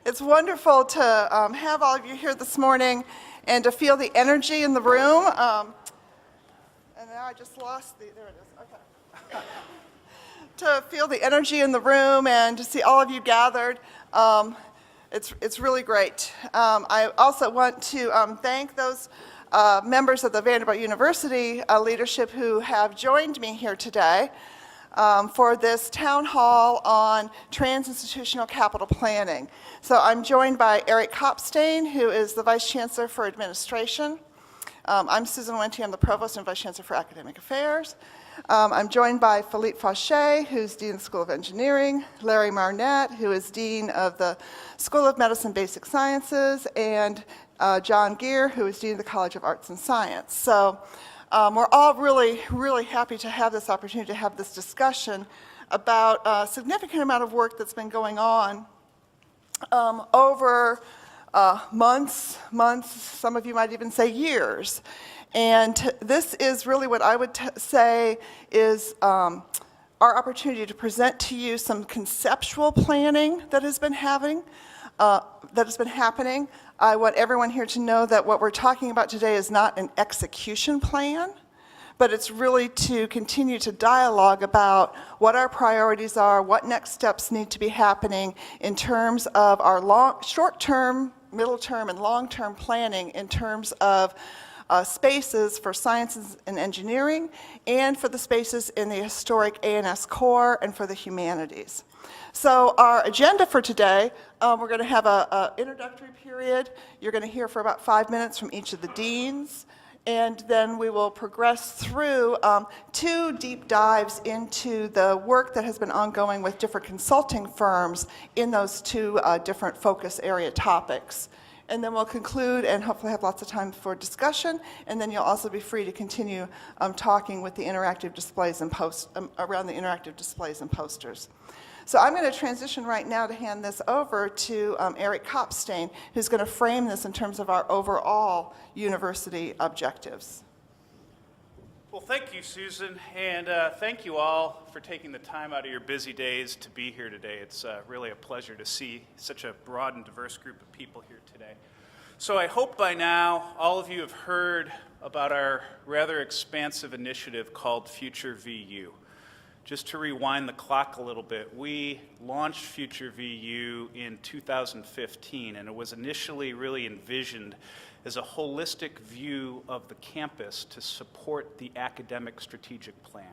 It's wonderful to have all of you here this morning and to feel the energy in the room. And now I just lost there it is, okay. To feel the energy in the room and to see all of you gathered. It's really great. I also want to thank those members of the Vanderbilt University leadership who have joined me here today for this town hall on trans-institutional capital planning. So I'm joined by Eric Kopstain, who is the Vice Chancellor for Administration. I'm Susan Wente, I'm the Provost and Vice Chancellor for Academic Affairs. I'm joined by Philippe Fauché, who's Dean of the School of Engineering, Larry Marnett, who is Dean of the School of Medicine Basic Sciences, and John Gear, who is Dean of the College of Arts and Science. So we're all really, really happy to have this opportunity to have this discussion about a significant amount of work that's been going on over months, some of you might even say years. And this is really what I would say is our opportunity to present to you some conceptual planning that has been happening. I want everyone here to know that what we're talking about today is not an execution plan, but it's really to continue to dialogue about what our priorities are, what next steps need to be happening in terms of our short-term, middle-term, and long-term planning in terms of spaces for sciences and engineering, and for the spaces in the historic A&S core, and for the humanities. So our agenda for today, we're going to have an introductory period. You're going to hear for about 5 minutes from each of the deans, and then we will progress through 2 deep dives into the work that has been ongoing with different consulting firms in those 2 different focus area topics. And then we'll conclude and hopefully have lots of time for discussion, and then you'll also be free to continue talking with the interactive displays and around the interactive displays and posters. So I'm going to transition right now to hand this over to Eric Kopstain, who's going to frame this in terms of our overall university objectives. Well, thank you, Susan, and thank you all for taking the time out of your busy days to be here today. It's really a pleasure to see such a broad and diverse group of people here today. So I hope by now all of you have heard about our rather expansive initiative called FutureVU. Just to rewind the clock a little bit, we launched FutureVU in 2015, and it was initially really envisioned as a holistic view of the campus to support the academic strategic plan.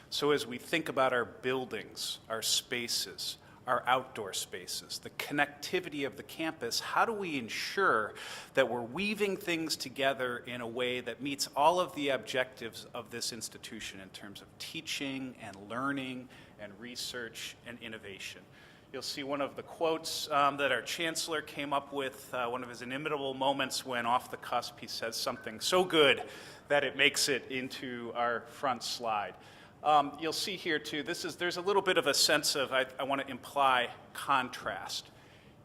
So as we think about our buildings, our spaces, our outdoor spaces, the connectivity of the campus, how do we ensure that we're weaving things together in a way that meets all of the objectives of this institution in terms of teaching and learning and research and innovation? You'll see one of the quotes that our Chancellor came up with, one of his inimitable moments when off the cusp he says something so good that it makes it into our front slide. You'll see here too, there's a little bit of a sense of, I want to imply contrast.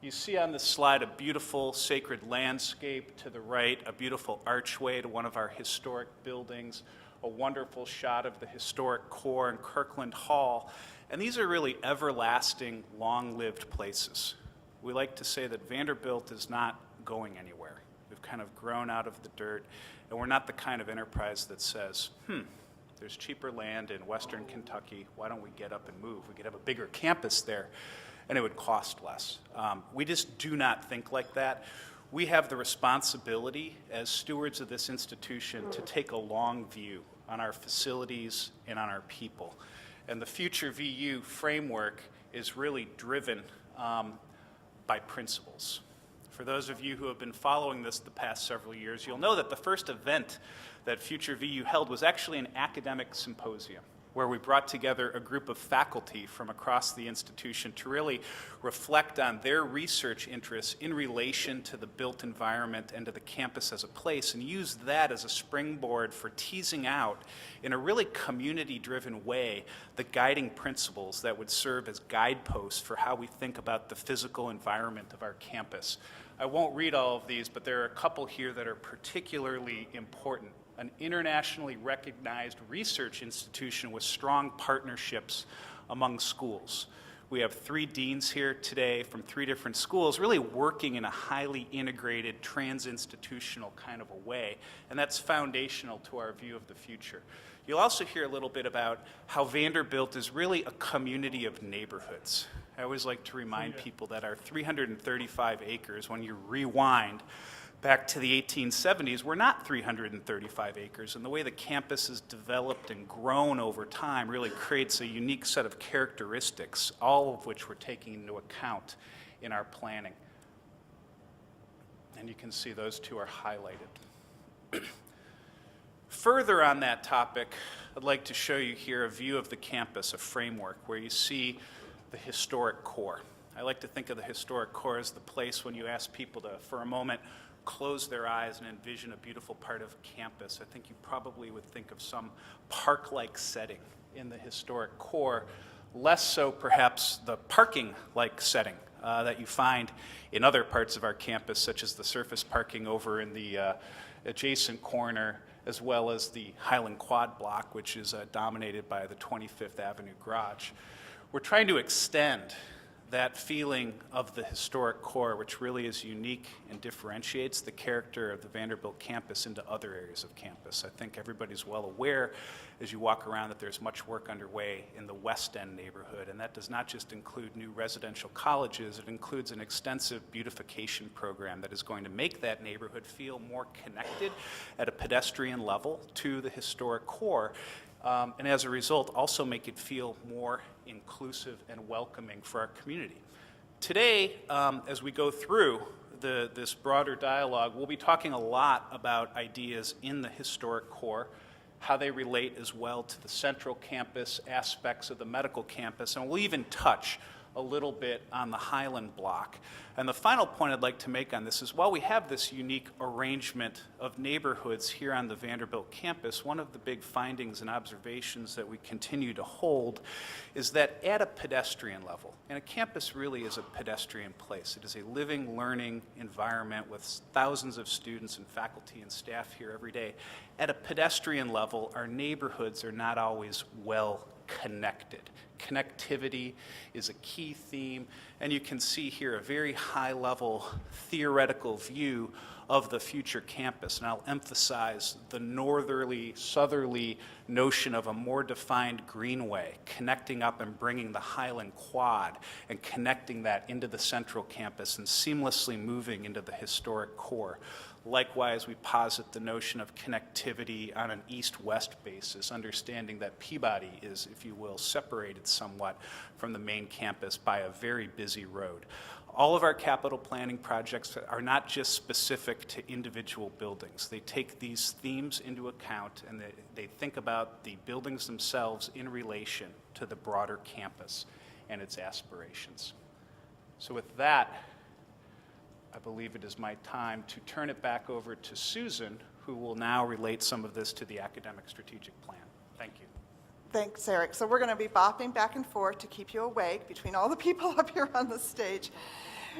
You see on this slide a beautiful sacred landscape to the right, a beautiful archway to one of our historic buildings, a wonderful shot of the historic core and Kirkland Hall. And these are really everlasting, long-lived places. We like to say that Vanderbilt is not going anywhere. We've kind of grown out of the dirt, and we're not the kind of enterprise that says, there's cheaper land in Western Kentucky, why don't we get up and move? We could have a bigger campus there, and it would cost less. We just do not think like that. We have the responsibility as stewards of this institution to take a long view on our facilities and on our people. And the FutureVU framework is really driven by principles. For those of you who have been following this the past several years, you'll know that the first event that FutureVU held was actually an academic symposium where we brought together a group of faculty from across the institution to really reflect on their research interests in relation to the built environment and to the campus as a place, and use that as a springboard for teasing out in a really community-driven way the guiding principles that would serve as guideposts for how we think about the physical environment of our campus. I won't read all of these, but there are a couple here that are particularly important. An internationally recognized research institution with strong partnerships among schools. We have 3 deans here today from 3 different schools, really working in a highly integrated, trans-institutional kind of a way, and that's foundational to our view of the future. You'll also hear a little bit about how Vanderbilt is really a community of neighborhoods. I always like to remind people that our 335 acres, when you rewind back to the 1870s, were not 335 acres, and the way the campus has developed and grown over time really creates a unique set of characteristics, all of which we're taking into account in our planning. And you can see those 2 are highlighted. Further on that topic, I'd like to show you here a view of the campus, a framework, where you see the historic core. I like to think of the historic core as the place when you ask people to, for a moment, close their eyes and envision a beautiful part of campus. I think you probably would think of some park-like setting in the historic core, less so perhaps the parking-like setting that you find in other parts of our campus, such as the surface parking over in the adjacent corner, as well as the Highland Quad block, which is dominated by the 25th Avenue garage. We're trying to extend that feeling of the historic core, which really is unique and differentiates the character of the Vanderbilt campus, into other areas of campus. I think everybody's well aware as you walk around that there's much work underway in the West End neighborhood, and that does not just include new residential colleges, it includes an extensive beautification program that is going to make that neighborhood feel more connected at a pedestrian level to the historic core, and as a result also make it feel more inclusive and welcoming for our community. Today, as we go through this broader dialogue, we'll be talking a lot about ideas in the historic core, how they relate as well to the central campus aspects of the medical campus, and we'll even touch a little bit on the Highland block. And the final point I'd like to make on this is, while we have this unique arrangement of neighborhoods here on the Vanderbilt campus, one of the big findings and observations that we continue to hold is that at a pedestrian level, and a campus really is a pedestrian place, it is a living, learning environment with thousands of students and faculty and staff here every day. At a pedestrian level, our neighborhoods are not always well connected. Connectivity is a key theme, and you can see here a very high-level theoretical view of the future campus. And I'll emphasize the northerly, southerly notion of a more defined greenway, connecting up and bringing the Highland Quad and connecting that into the central campus and seamlessly moving into the historic core. Likewise, we posit the notion of connectivity on an east-west basis, understanding that Peabody is, if you will, separated somewhat from the main campus by a very busy road. All of our capital planning projects are not just specific to individual buildings. They take these themes into account, and they think about the buildings themselves in relation to the broader campus and its aspirations. So with that, I believe it is my time to turn it back over to Susan, who will now relate some of this to the academic strategic plan. Thank you. Thanks, Eric. So we're going to be bopping back and forth to keep you awake between all the people up here on the stage.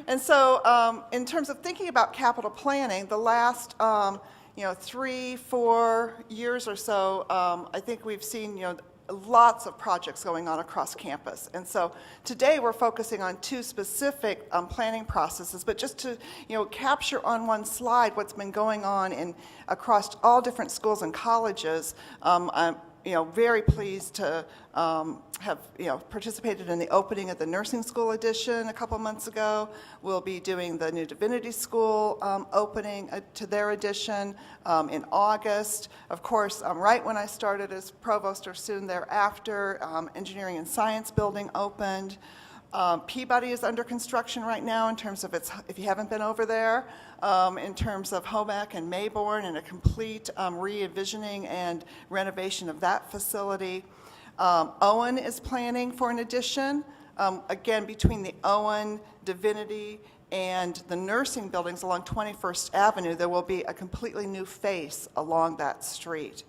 And so in terms of thinking about capital planning, the last 3-4 years or so, I think we've seen lots of projects going on across campus. And so today we're focusing on 2 specific planning processes, but just to capture on one slide what's been going on across all different schools and colleges. I'm very pleased to have participated in the opening of the nursing school addition a couple months ago. We'll be doing the new divinity school opening to their addition in August. Of course, right when I started as provost or soon thereafter, engineering and science building opened. Peabody is under construction right now in terms of its, if you haven't been over there, in terms of Homack and Mayborn and a complete re-envisioning and renovation of that facility. Owen is planning for an addition. Again, between the Owen, Divinity, and the nursing buildings along 21st Avenue, there will be a completely new face along that street.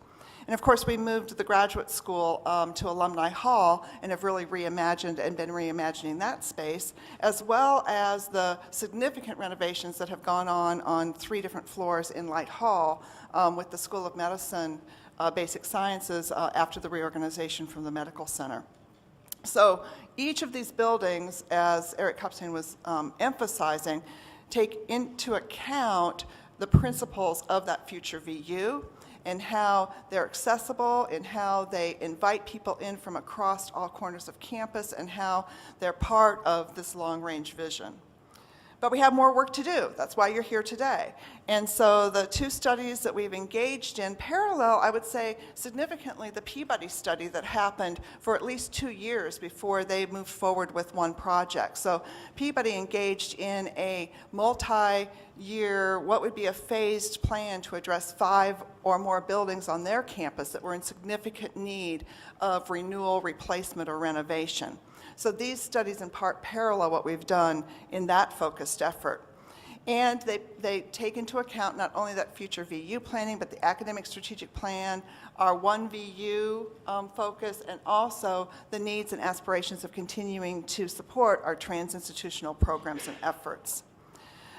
And of course, we moved the graduate school to Alumni Hall and have really reimagined and been reimagining that space, as well as the significant renovations that have gone on 3 different floors in Light Hall with the School of Medicine, Basic Sciences, after the reorganization from the Medical Center. So each of these buildings, as Eric Kopstain was emphasizing, take into account the principles of that FutureVU and how they're accessible and how they invite people in from across all corners of campus and how they're part of this long-range vision. But we have more work to do. That's why you're here today. And so the two studies that we've engaged in parallel, I would say significantly, the Peabody study that happened for at least 2 years before they moved forward with one project. So Peabody engaged in a multi-year, what would be a phased plan to address 5 or more buildings on their campus that were in significant need of renewal, replacement, or renovation. So these studies in part parallel what we've done in that focused effort. And they take into account not only that FutureVU planning, but the academic strategic plan, our 1VU focus, and also the needs and aspirations of continuing to support our trans-institutional programs and efforts.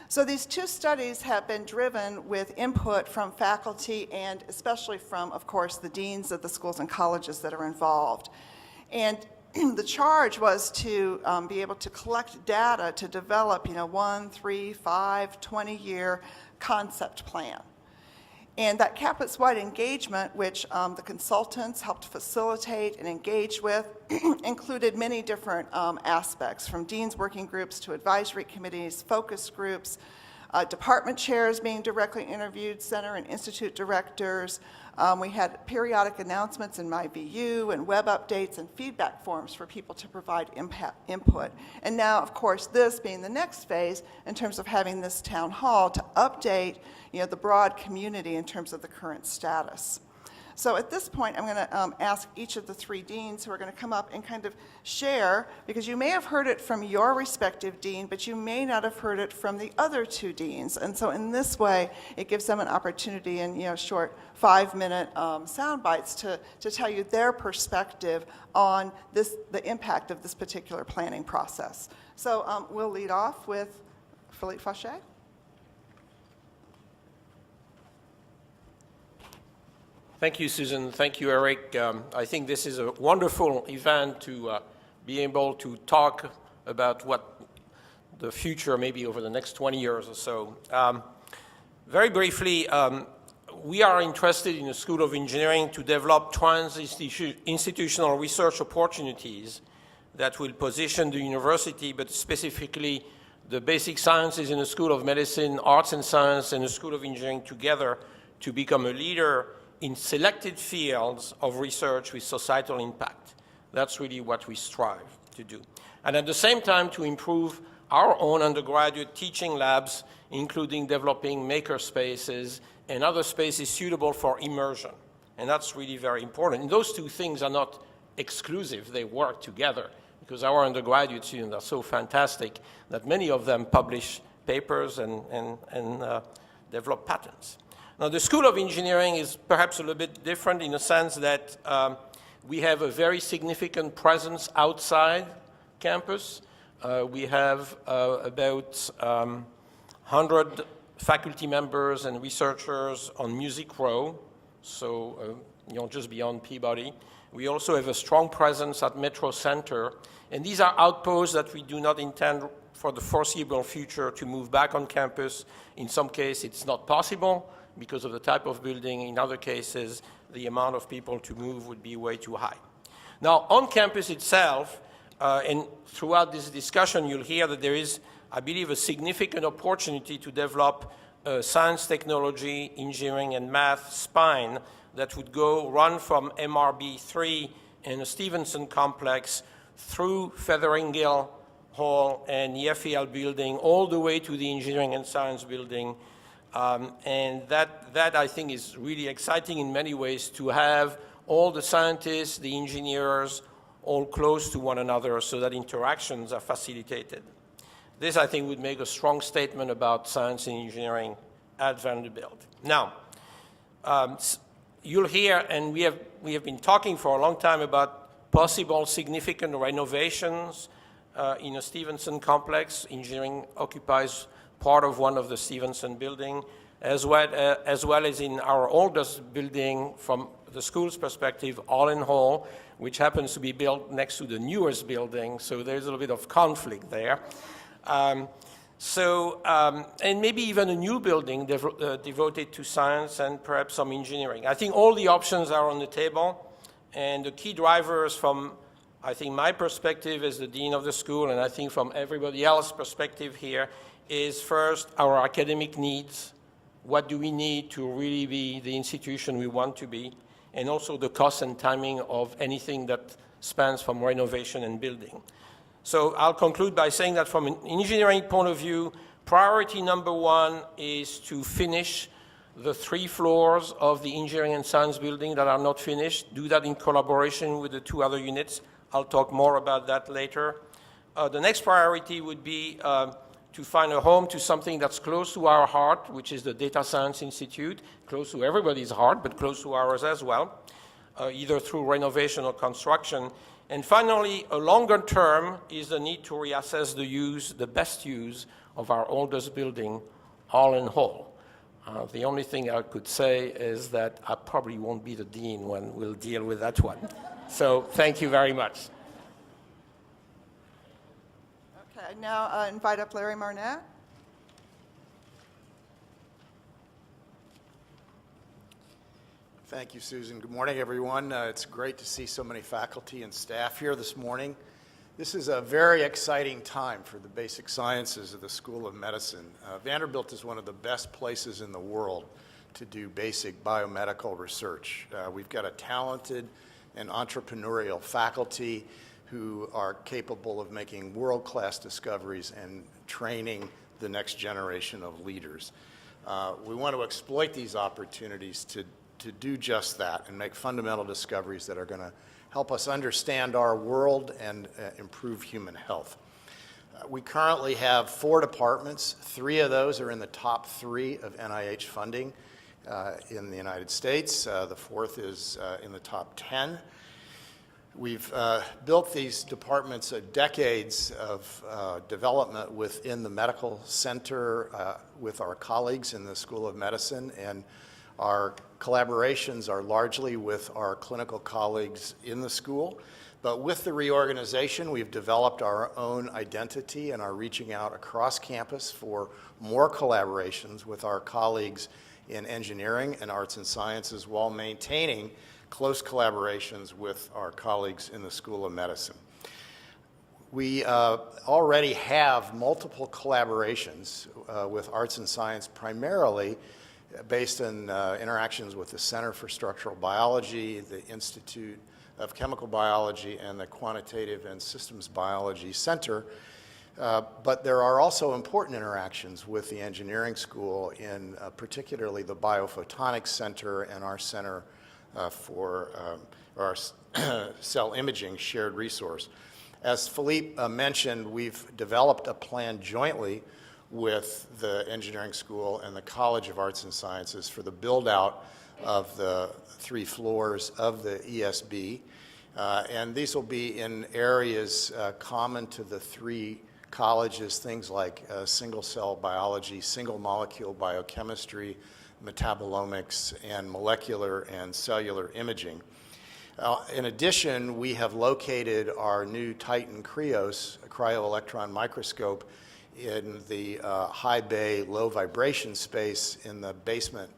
So these two studies have been driven with input from faculty and especially from, of course, the deans of the schools and colleges that are involved. And the charge was to be able to collect data to develop, 1, 3, 5, 20-year concept plan. And that campus-wide engagement, which the consultants helped facilitate and engage with, included many different aspects, from deans working groups to advisory committees, focus groups, department chairs being directly interviewed, center and institute directors. We had periodic announcements in MyVU and web updates and feedback forms for people to provide input. And now, of course, this being the next phase in terms of having this town hall to update the broad community in terms of the current status. So at this point, I'm going to ask each of the 3 deans who are going to come up and kind of share, because you may have heard it from your respective dean, but you may not have heard it from the other 2 deans. And so in this way, it gives them an opportunity in short 5-minute sound bites to tell you their perspective on the impact of this particular planning process. So we'll lead off with Philippe Fauché. Thank you, Susan. Thank you, Eric. I think this is a wonderful event to be able to talk about what the future may be over the next 20 years or so. Very briefly, we are interested in the School of Engineering to develop trans-institutional research opportunities that will position the university, but specifically the basic sciences in the School of Medicine, Arts and Science, and the School of Engineering together to become a leader in selected fields of research with societal impact. That's really what we strive to do. And at the same time, to improve our own undergraduate teaching labs, including developing maker spaces and other spaces suitable for immersion. And that's really very important. And those 2 things are not exclusive. They work together because our undergraduate students are so fantastic that many of them publish papers and develop patents. Now, the School of Engineering is perhaps a little bit different in the sense that we have a very significant presence outside campus. We have about 100 faculty members and researchers on Music Row, so just beyond Peabody. We also have a strong presence at Metro Center, and these are outposts that we do not intend for the foreseeable future to move back on campus. In some cases, it's not possible because of the type of building. In other cases, the amount of people to move would be way too high. Now, on campus itself, and throughout this discussion, you'll hear that there is, I believe, a significant opportunity to develop a science, technology, engineering, and math spine that would run from MRB3 and the Stevenson complex through Featheringill Hall and the FEL building, all the way to the engineering and science building. And that I think is really exciting in many ways, to have all the scientists, the engineers, all close to one another so that interactions are facilitated. This, I think, would make a strong statement about science and engineering at Vanderbilt. Now, you'll hear, and we have been talking for a long time about possible significant renovations in a Stevenson complex. Engineering occupies part of one of the Stevenson building. as well as in our oldest building from the school's perspective, Allen Hall, which happens to be built next to the newest building, so there's a little bit of conflict there. And maybe even a new building devoted to science and perhaps some engineering. I think all the options are on the table, and the key drivers from, I think, my perspective as the dean of the school, and I think from everybody else's perspective here, is first our academic needs. What do we need to really be the institution we want to be? And also the cost and timing of anything that spans from renovation and building. So I'll conclude by saying that from an engineering point of view, priority number one is to finish the 3 floors of the engineering and science building that are not finished, do that in collaboration with the 2 other units. I'll talk more about that later. The next priority would be to find a home to something that's close to our heart, which is the Data Science Institute, close to everybody's heart, but close to ours as well, either through renovation or construction. And finally, a longer term is the need to reassess the best use of our oldest building, Allen Hall. The only thing I could say is that I probably won't be the dean when we'll deal with that one. So thank you very much. Okay, now invite up Larry Marnett. Thank you, Susan. Good morning, everyone. It's great to see so many faculty and staff here this morning. This is a very exciting time for the basic sciences of the School of Medicine. Vanderbilt is one of the best places in the world to do basic biomedical research. We've got a talented and entrepreneurial faculty who are capable of making world-class discoveries and training the next generation of leaders. We want to exploit these opportunities to do just that and make fundamental discoveries that are going to help us understand our world and improve human health. We currently have 4 departments. 3 of those are in the top 3 of NIH funding in the United States. The 4th is in the top 10. We've built these departments decades of development within the medical center with our colleagues in the School of Medicine, and our collaborations are largely with our clinical colleagues in the school. But with the reorganization, we've developed our own identity and are reaching out across campus for more collaborations with our colleagues in engineering and arts and sciences while maintaining close collaborations with our colleagues in the School of Medicine. We already have multiple collaborations with arts and science, primarily based on interactions with the Center for Structural Biology, the Institute of Chemical Biology, and the Quantitative and Systems Biology Center. But there are also important interactions with the engineering school in particularly the Biophotonics Center and our Center for our cell imaging shared resource. As Philippe mentioned, we've developed a plan jointly with the engineering school and the College of Arts and Sciences for the build-out of the 3 floors of the ESB. And these will be in areas common to the 3 colleges, things like single-cell biology, single-molecule biochemistry, metabolomics, and molecular and cellular imaging. In addition, we have located our new Titan Krios cryo-electron microscope in the high bay, low vibration space in the basement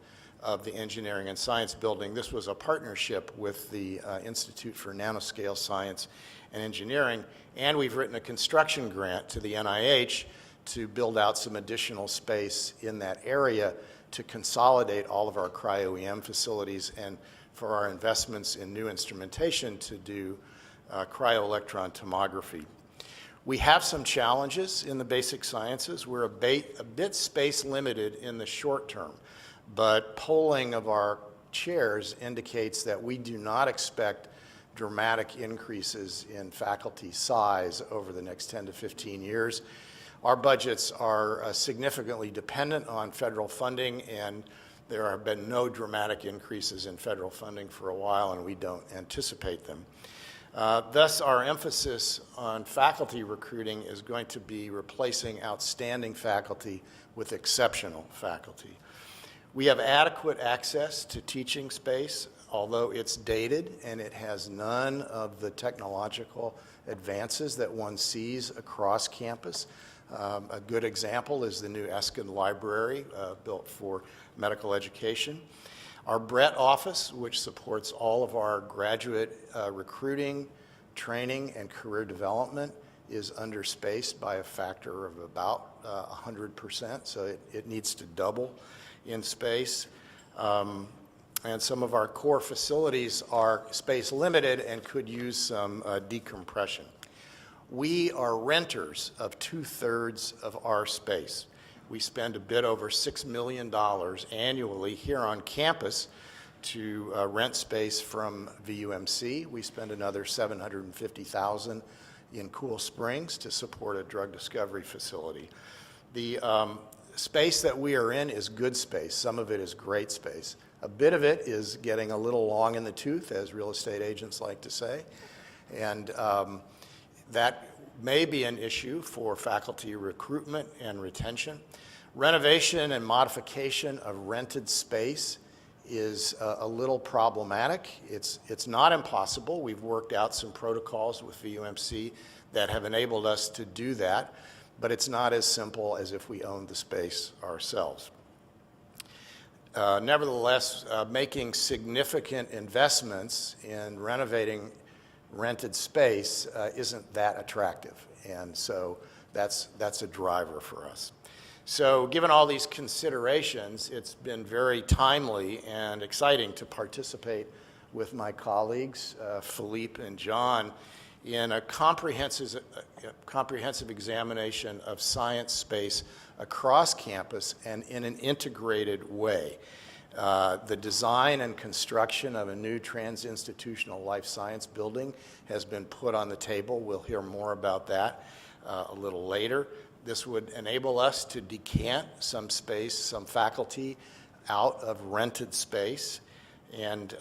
of the Engineering and Science building. This was a partnership with the Institute for Nanoscale Science and Engineering, and we've written a construction grant to the NIH to build out some additional space in that area to consolidate all of our cryo-EM facilities and for our investments in new instrumentation to do cryo-electron tomography. We have some challenges in the basic sciences. We're a bit space limited in the short term, but polling of our chairs indicates that we do not expect dramatic increases in faculty size over the next 10 to 15 years. Our budgets are significantly dependent on federal funding, and there have been no dramatic increases in federal funding for a while, and we don't anticipate them. Thus, our emphasis on faculty recruiting is going to be replacing outstanding faculty with exceptional faculty. We have adequate access to teaching space, although it's dated and it has none of the technological advances that one sees across campus. A good example is the new Eskin Library built for medical education. Our Brett office, which supports all of our graduate recruiting, training, and career development, is underspaced by a factor of about 100%, so it needs to double in space. And some of our core facilities are space limited and could use some decompression. We are renters of 2/3 of our space. We spend a bit over $6 million annually here on campus to rent space from VUMC. We spend another $750,000 in Cool Springs to support a drug discovery facility. The space that we are in is good space. Some of it is great space. A bit of it is getting a little long in the tooth, as real estate agents like to say, and that may be an issue for faculty recruitment and retention. Renovation and modification of rented space is a little problematic. It's not impossible. We've worked out some protocols with VUMC that have enabled us to do that, but it's not as simple as if we owned the space ourselves. Nevertheless, making significant investments in renovating rented space isn't that attractive, and so that's a driver for us. So given all these considerations, it's been very timely and exciting to participate with my colleagues, Philippe and John, in a comprehensive examination of science space across campus and in an integrated way. The design and construction of a new trans-institutional life science building has been put on the table. We'll hear more about that a little later. This would enable us to decant some space, some faculty out of rented space and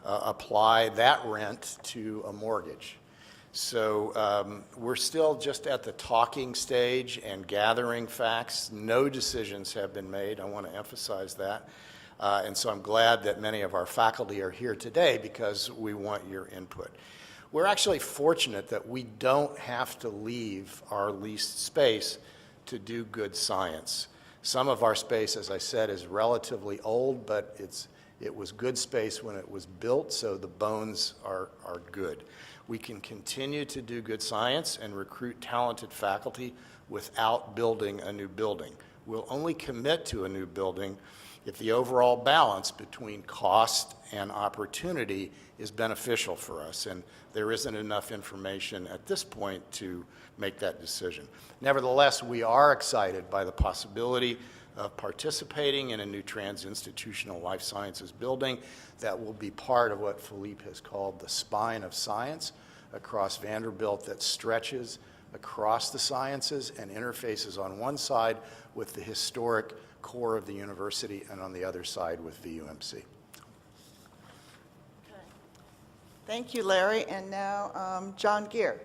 apply that rent to a mortgage. So we're still just at the talking stage and gathering facts. No decisions have been made. I want to emphasize that. And so I'm glad that many of our faculty are here today because we want your input. We're actually fortunate that we don't have to leave our leased space to do good science. Some of our space, as I said, is relatively old, but it was good space when it was built, so the bones are good. We can continue to do good science and recruit talented faculty without building a new building. We'll only commit to a new building if the overall balance between cost and opportunity is beneficial for us, and there isn't enough information at this point to make that decision. Nevertheless, we are excited by the possibility of participating in a new trans-institutional life sciences building that will be part of what Philippe has called the spine of science across Vanderbilt that stretches across the sciences and interfaces on one side with the historic core of the university and on the other side with VUMC. Thank you, Larry. And now, John Gear.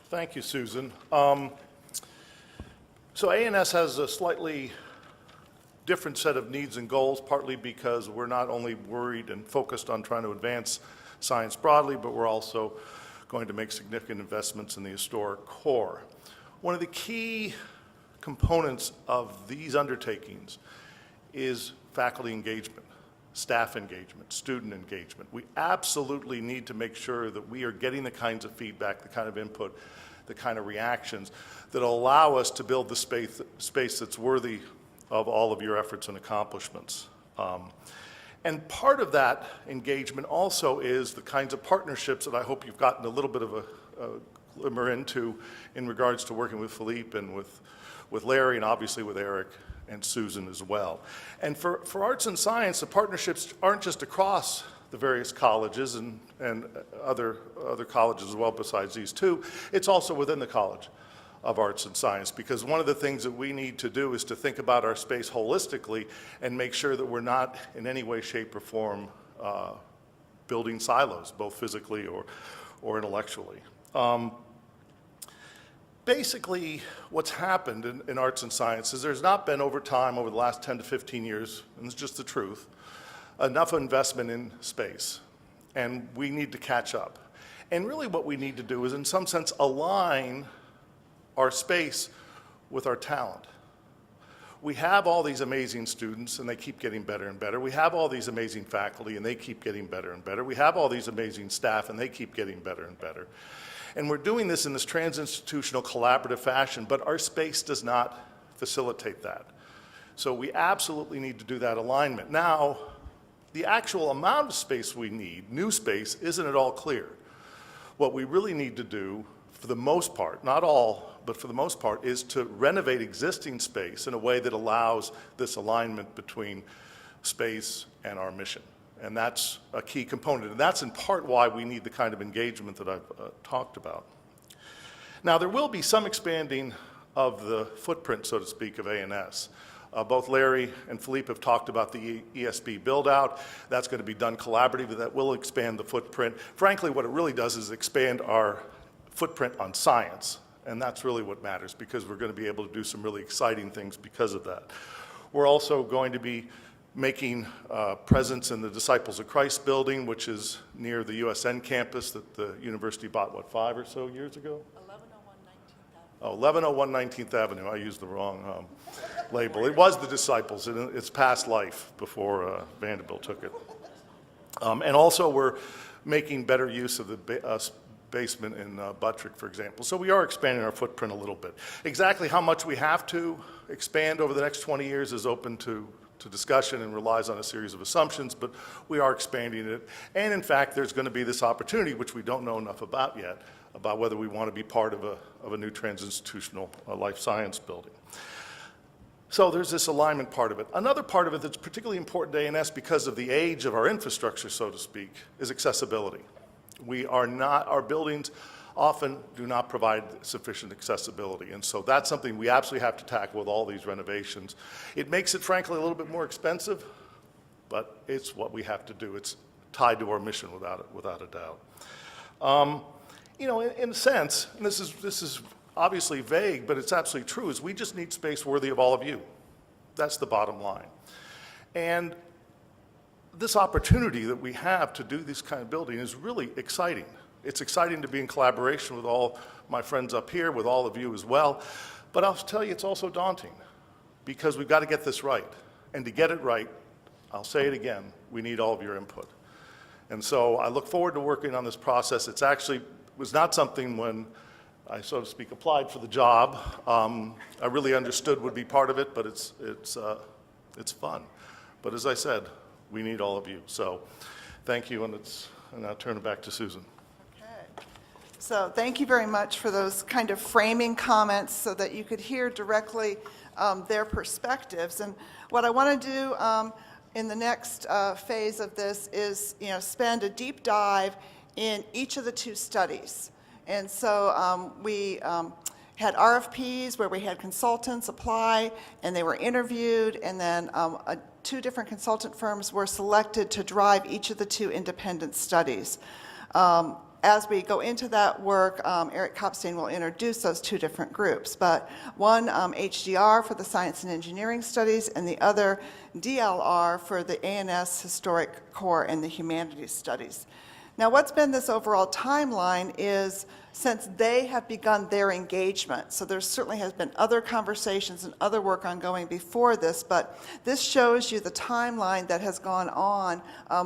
Thank you, Susan. So A&S has a slightly different set of needs and goals, partly because we're not only worried and focused on trying to advance science broadly, but we're also going to make significant investments in the historic core. One of the key components of these undertakings is faculty engagement, staff engagement, student engagement. We absolutely need to make sure that we are getting the kinds of feedback, the kind of input, the kind of reactions that allow us to build the space that's worthy of all of your efforts and accomplishments. And part of that engagement also is the kinds of partnerships that I hope you've gotten a little bit of a glimmer into in regards to working with Philippe and with Larry and obviously with Eric and Susan as well. And for arts and science, the partnerships aren't just across the various colleges and other colleges as well besides these two. It's also within the College of Arts and Science, because one of the things that we need to do is to think about our space holistically and make sure that we're not in any way, shape, or form building silos, both physically or intellectually. basically what's happened in arts and sciences. There's not been over time, over the last 10 to 15 years, and it's just the truth, enough investment in space. And we need to catch up. And really what we need to do is, in some sense, align our space with our talent. We have all these amazing students, and they keep getting better and better. We have all these amazing faculty, and they keep getting better and better. We have all these amazing staff, and they keep getting better and better. And we're doing this in this trans-institutional collaborative fashion, but our space does not facilitate that. So we absolutely need to do that alignment. Now, the actual amount of space we need, new space, isn't at all clear. What we really need to do, for the most part, not all, but for the most part, is to renovate existing space in a way that allows this alignment between space and our mission. And that's a key component. And that's in part why we need the kind of engagement that I've talked about. Now, there will be some expanding of the footprint, so to speak, of A&S. Both Larry and Philippe have talked about the ESB build-out. That's going to be done collaboratively. That will expand the footprint. Frankly, what it really does is expand our footprint on science. And that's really what matters, because we're going to be able to do some really exciting things because of that. We're also going to be making presence in the Disciples of Christ building, which is near the USN campus that the university bought, what, 5 or so years ago? 1101 19th Avenue. I used the wrong label. It was the Disciples in its past life before Vanderbilt took it. And also we're making better use of the basement in Buttrick, for example. So we are expanding our footprint a little bit. Exactly how much we have to expand over the next 20 years is open to discussion and relies on a series of assumptions, but we are expanding it. And in fact, there's going to be this opportunity, which we don't know enough about yet, about whether we want to be part of a new trans-institutional life science building. So there's this alignment part of it. Another part of it that's particularly important to A&S because of the age of our infrastructure, so to speak, is accessibility. Our buildings often do not provide sufficient accessibility. And so that's something we absolutely have to tackle with all these renovations. It makes it, frankly, a little bit more expensive, but it's what we have to do. It's tied to our mission without a doubt. You know, in a sense, and this is obviously vague, but it's absolutely true, is we just need space worthy of all of you. That's the bottom line. And this opportunity that we have to do this kind of building is really exciting. It's exciting to be in collaboration with all my friends up here, with all of you as well. But I'll tell you, it's also daunting because we've got to get this right. And to get it right, I'll say it again, we need all of your input. And so I look forward to working on this process. It's actually was not something when I, so to speak, applied for the job. I really understood would be part of it, but it's fun. But as I said, we need all of you. So thank you, and I'll turn it back to Susan. Okay. So thank you very much for those kind of framing comments so that you could hear directly their perspectives. And what I want to do in the next phase of this is, spend a deep dive in each of the two studies. And so we had RFPs where we had consultants apply, and they were interviewed, and then two different consultant firms were selected to drive each of the two independent studies. As we go into that work, Eric Kopstain will introduce those two different groups, but one HDR for the Science and Engineering Studies, and the other DLR for the A&S Historic Core and the Humanities Studies. Now, what's been this overall timeline is since they have begun their engagement, so there certainly has been other conversations and other work ongoing before this, but this shows you the timeline that has gone on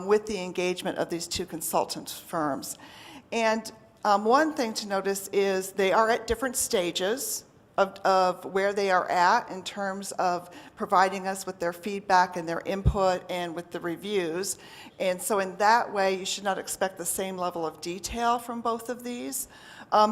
with the engagement of these two consultant firms. And one thing to notice is they are at different stages of where they are at in terms of providing us with their feedback and their input and with the reviews. And so in that way, you should not expect the same level of detail from both of these.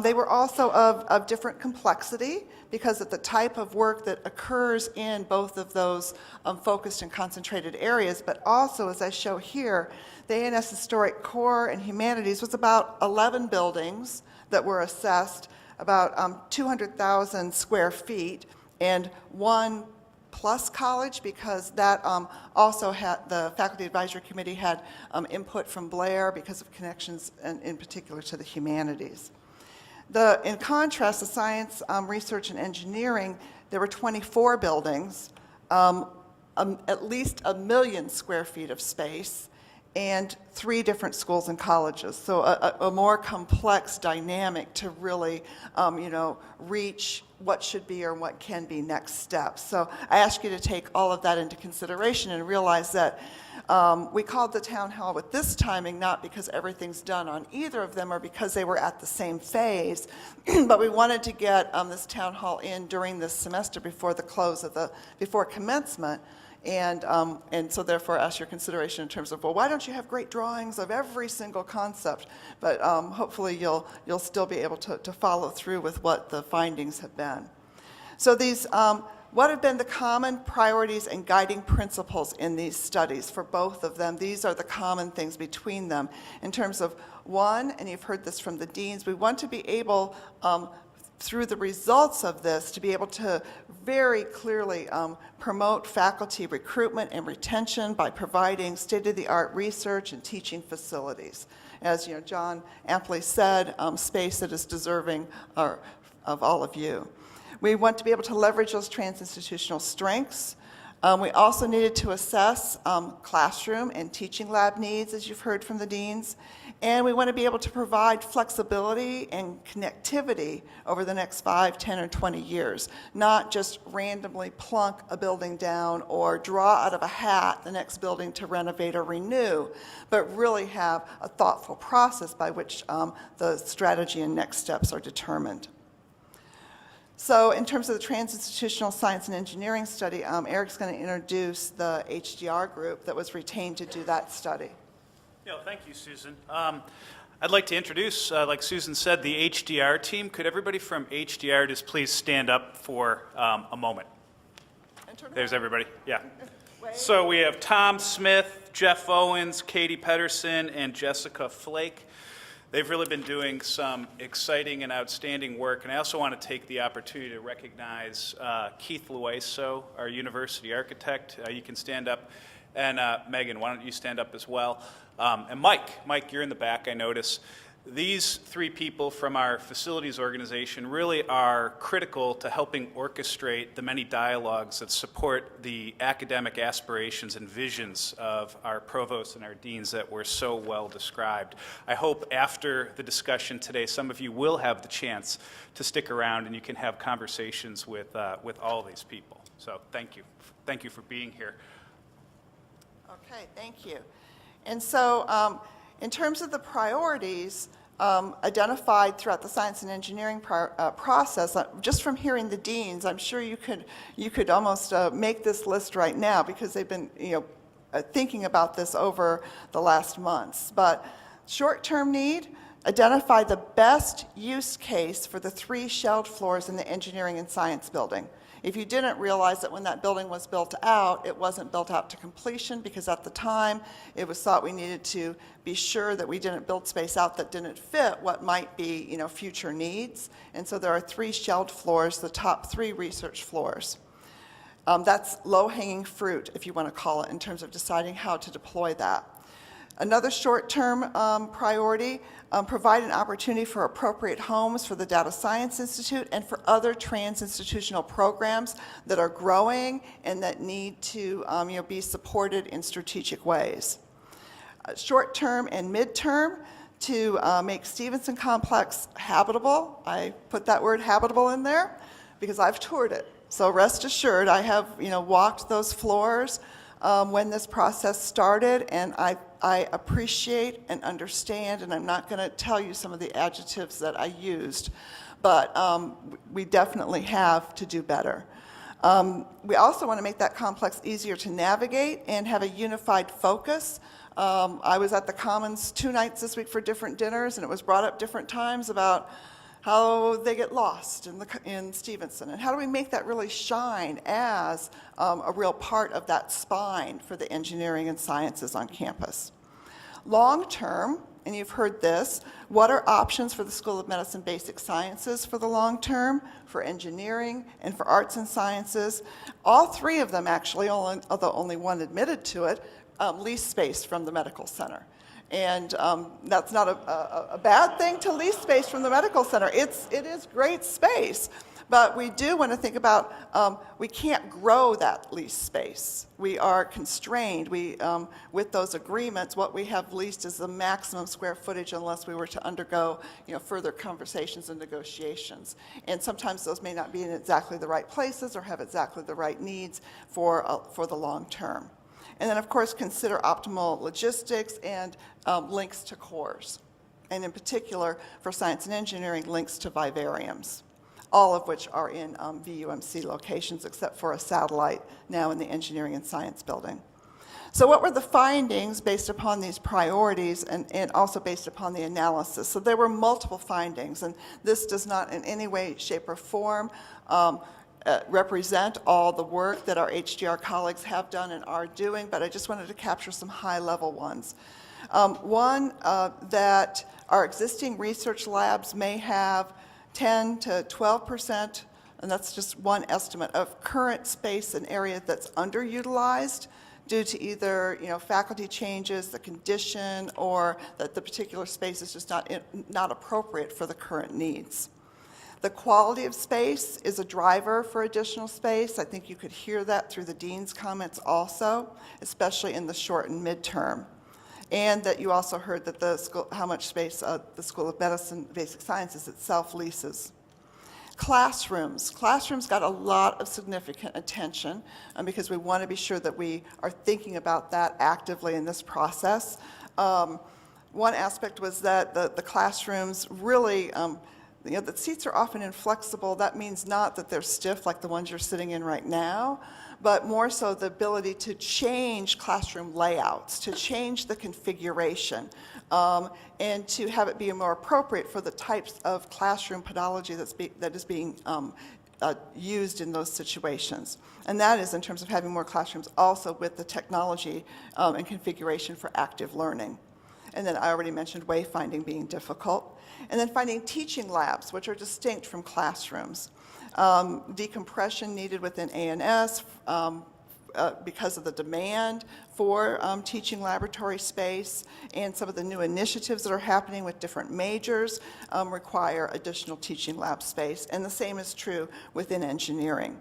They were also of different complexity because of the type of work that occurs in both of those focused and concentrated areas, but also, as I show here, the A&S Historic Core and Humanities was about 11 buildings that were assessed, about 200,000 square feet, and one plus college, because that also had, the Faculty Advisory Committee had input from Blair because of connections in particular to the humanities. In contrast, the science, research, and engineering, there were 24 buildings, at least 1 million square feet of space, and 3 different schools and colleges. So a more complex dynamic to really, reach what should be or what can be next steps. So I ask you to take all of that into consideration and realize that we called the town hall with this timing not because everything's done on either of them or because they were at the same phase, but we wanted to get this town hall in during this semester before the close of before commencement. And so therefore ask your consideration in terms of, well, why don't you have great drawings of every single concept? But hopefully you'll still be able to follow through with what the findings have been. So these, what have been the common priorities and guiding principles in these studies for both of them? These are the common things between them. In terms of one, and you've heard this from the deans, we want to be able, through the results of this, to be able to very clearly promote faculty recruitment and retention by providing state-of-the-art research and teaching facilities. As John amply said, space that is deserving of all of you. We want to be able to leverage those trans-institutional strengths. We also needed to assess classroom and teaching lab needs, as you've heard from the deans. And we want to be able to provide flexibility and connectivity over the next 5, 10, or 20 years, not just randomly plunk a building down or draw out of a hat the next building to renovate or renew, but really have a thoughtful process by which the strategy and next steps are determined. So in terms of the Trans-Institutional Science and Engineering study, Eric's going to introduce the HDR group that was retained to do that study. Yeah, thank you, Susan. I'd like to introduce, like Susan said, the HDR team. Could everybody from HDR just please stand up for a moment? There's everybody. Yeah. So we have Tom Smith, Jeff Owens, Katie Pedersen, and Jessica Flake. They've really been doing some exciting and outstanding work, and I also want to take the opportunity to recognize Keith Lueso, our university architect. You can stand up, and Megan, why don't you stand up as well? And Mike, you're in the back, I notice. These 3 people from our facilities organization really are critical to helping orchestrate the many dialogues that support the academic aspirations and visions of our provosts and our deans that were so well described. I hope after the discussion today, some of you will have the chance to stick around and you can have conversations with all these people. So thank you. Thank you for being here. Okay, thank you. And so in terms of the priorities identified throughout the science and engineering process, just from hearing the deans, I'm sure you could almost make this list right now because they've been thinking about this over the last months. But short-term need, identify the best use case for the 3 shelled floors in the engineering and science building. If you didn't realize that when that building was built out, it wasn't built out to completion because at the time it was thought we needed to be sure that we didn't build space out that didn't fit what might be future needs. And so there are 3 shelled floors, the top 3 research floors. That's low-hanging fruit, if you want to call it, in terms of deciding how to deploy that. Another short-term priority, provide an opportunity for appropriate homes for the Data Science Institute and for other trans-institutional programs that are growing and that need to be supported in strategic ways. Short-term and mid-term, to make Stevenson Complex habitable. I put that word habitable in there because I've toured it. So rest assured, I have walked those floors when this process started, and I appreciate and understand, and I'm not going to tell you some of the adjectives that I used, but we definitely have to do better. We also want to make that complex easier to navigate and have a unified focus. I was at the Commons 2 nights this week for different dinners, and it was brought up different times about how they get lost in Stevenson, and how do we make that really shine as a real part of that spine for the engineering and sciences on campus. Long term, and you've heard this, what are options for the School of Medicine Basic Sciences for the long term, for engineering, and for arts and sciences? All 3 of them actually, although only one admitted to it, lease space from the medical center. And that's not a bad thing to lease space from the medical center. It is great space. But we do want to think about, we can't grow that lease space. We are constrained. With those agreements, what we have leased is the maximum square footage unless we were to undergo, further conversations and negotiations. And sometimes those may not be in exactly the right places or have exactly the right needs for the long term. And then, of course, consider optimal logistics and links to cores. And in particular, for science and engineering, links to vivariums, all of which are in VUMC locations, except for a satellite now in the Engineering and Science Building. So what were the findings based upon these priorities and also based upon the analysis? So there were multiple findings, and this does not in any way, shape, or form represent all the work that our HDR colleagues have done and are doing, but I just wanted to capture some high-level ones. One, that our existing research labs may have 10 to 12%, and that's just one estimate, of current space and area that's underutilized due to either faculty changes, the condition, or that the particular space is just not appropriate for the current needs. The quality of space is a driver for additional space. I think you could hear that through the dean's comments also, especially in the short and midterm. And that you also heard that how much space the School of Medicine, Basic Sciences itself leases. Classrooms. Classrooms got a lot of significant attention because we want to be sure that we are thinking about that actively in this process. One aspect was that the classrooms really, the seats are often inflexible. That means not that they're stiff like the ones you're sitting in right now, but more so the ability to change classroom layouts, to change the configuration, and to have it be more appropriate for the types of classroom pedagoggy that is being used in those situations. And that is in terms of having more classrooms also with the technology and configuration for active learning. And then I already mentioned wayfinding being difficult. And then finding teaching labs, which are distinct from classrooms. Decompression needed within A&S because of the demand for teaching laboratory space, and some of the new initiatives that are happening with different majors require additional teaching lab space, and the same is true within engineering.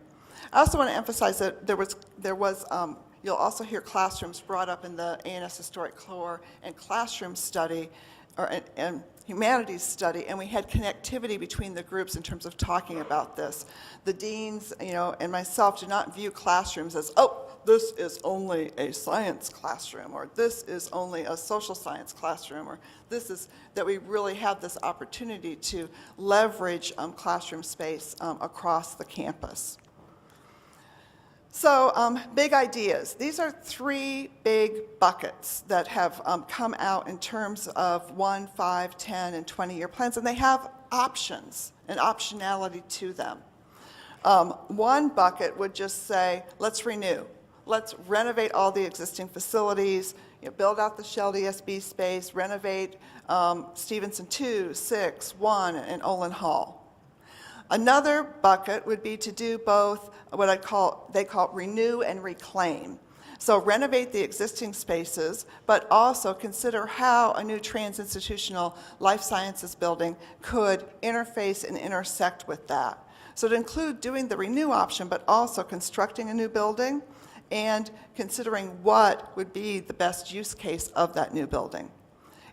I also want to emphasize that there was you'll also hear classrooms brought up in the A&S Historic Core and classroom study, and Humanities study, and we had connectivity between the groups in terms of talking about this. The deans, and myself do not view classrooms as, oh, this is only a science classroom, or this is only a social science classroom, or this is, that we really have this opportunity to leverage classroom space across the campus. So big ideas. These are three big buckets that have come out in terms of 1, 5, 10, and 20-year plans, and they have options and optionality to them. One bucket would just say, let's renew. Let's renovate all the existing facilities, build out the Shell DSB space, renovate Stevenson 2, 6, 1, and Olin Hall. Another bucket would be to do both what they call renew and reclaim. So renovate the existing spaces, but also consider how a new trans-institutional life sciences building could interface and intersect with that. So to include doing the renew option, but also constructing a new building and considering what would be the best use case of that new building.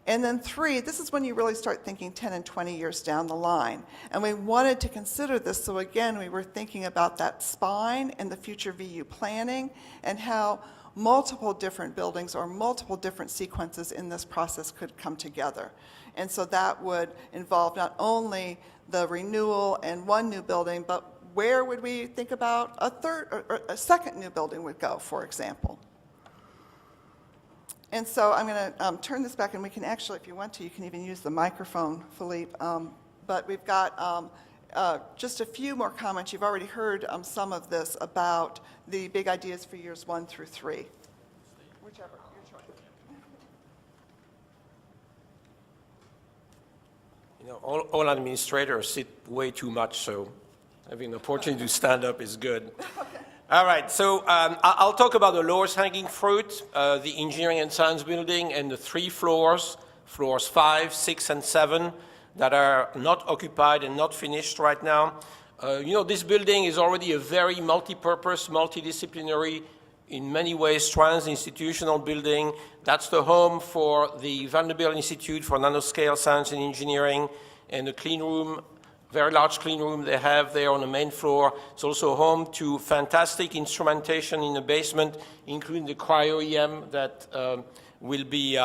And then 3, this is when you really start thinking 10 and 20 years down the line. And we wanted to consider this, so again, we were thinking about that spine and the FutureVU planning and how multiple different buildings or multiple different sequences in this process could come together. And so that would involve not only the renewal and one new building, but where would we think about a third or a second new building would go, for example. And so I'm going to turn this back, and we can actually, if you want to, you can even use the microphone, Philippe. But we've got just a few more comments. You've already heard some of this about the big ideas for years 1 through 3. Whichever, your choice. All administrators sit way too much, so having the opportunity to stand up is good. All right, so I'll talk about the lowest hanging fruit, the engineering and science building, and the 3 floors, floors 5, 6, and 7, that are not occupied and not finished right now. This building is already a very multi-purpose, multidisciplinary, in many ways trans-institutional building. That's the home for the Vanderbilt Institute for Nanoscale Science and Engineering, and the clean room, very large clean room they have there on the main floor. It's also home to fantastic instrumentation in the basement, including the cryo-EM that will be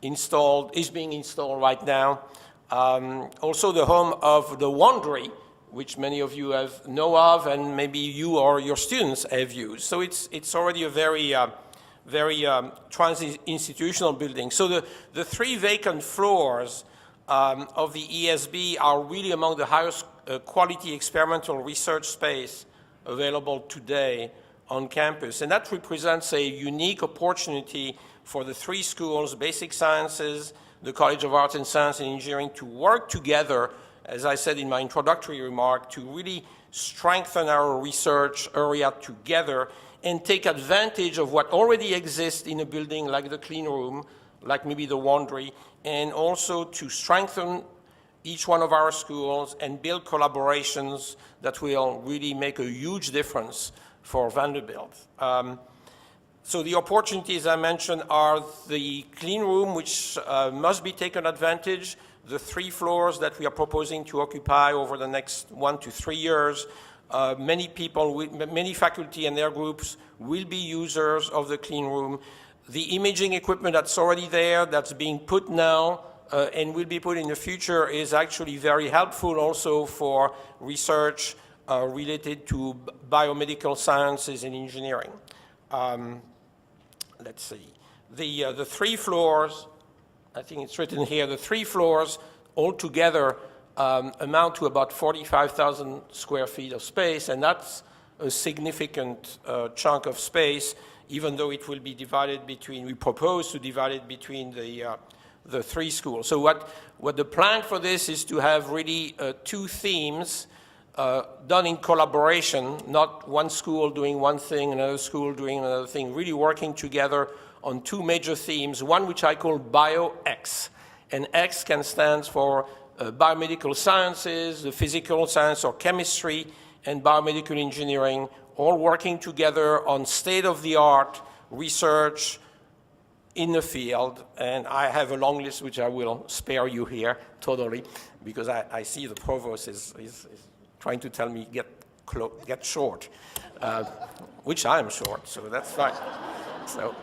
is being installed right now. Also the home of the Wente, which many of you know of, and maybe you or your students have used. So it's already a very trans-institutional building. So the 3 vacant floors of the ESB are really among the highest quality experimental research space available today on campus. And that represents a unique opportunity for the 3 schools, basic sciences, the College of Arts and Science and Engineering, to work together, as I said in my introductory remark, to really strengthen our research area together and take advantage of what already exists in a building like the clean room, like maybe the Wente, and also to strengthen each one of our schools and build collaborations that will really make a huge difference for Vanderbilt. So the opportunities I mentioned are the clean room, which must be taken advantage, the 3 floors that we are proposing to occupy over the next 1 to 3 years. Many people, many faculty and their groups will be users of the clean room. The imaging equipment that's already there, that's being put now, and will be put in the future, is actually very helpful also for research related to biomedical sciences and engineering. Let's see. The 3 floors, I think it's written here, the 3 floors altogether amount to about 45,000 square feet of space, and that's a significant chunk of space, even though it will be divided between, we propose to divide it between the 3 schools. So what the plan for this is to have really 2 themes done in collaboration, not one school doing one thing, another school doing another thing, really working together on 2 major themes, one which I call BioX. And X can stand for biomedical sciences, the physical science or chemistry, and biomedical engineering, all working together on state-of-the-art research in the field. And I have a long list which I will spare you here totally, because I see the provost is trying to tell me get short, which I am short, so that's fine. So,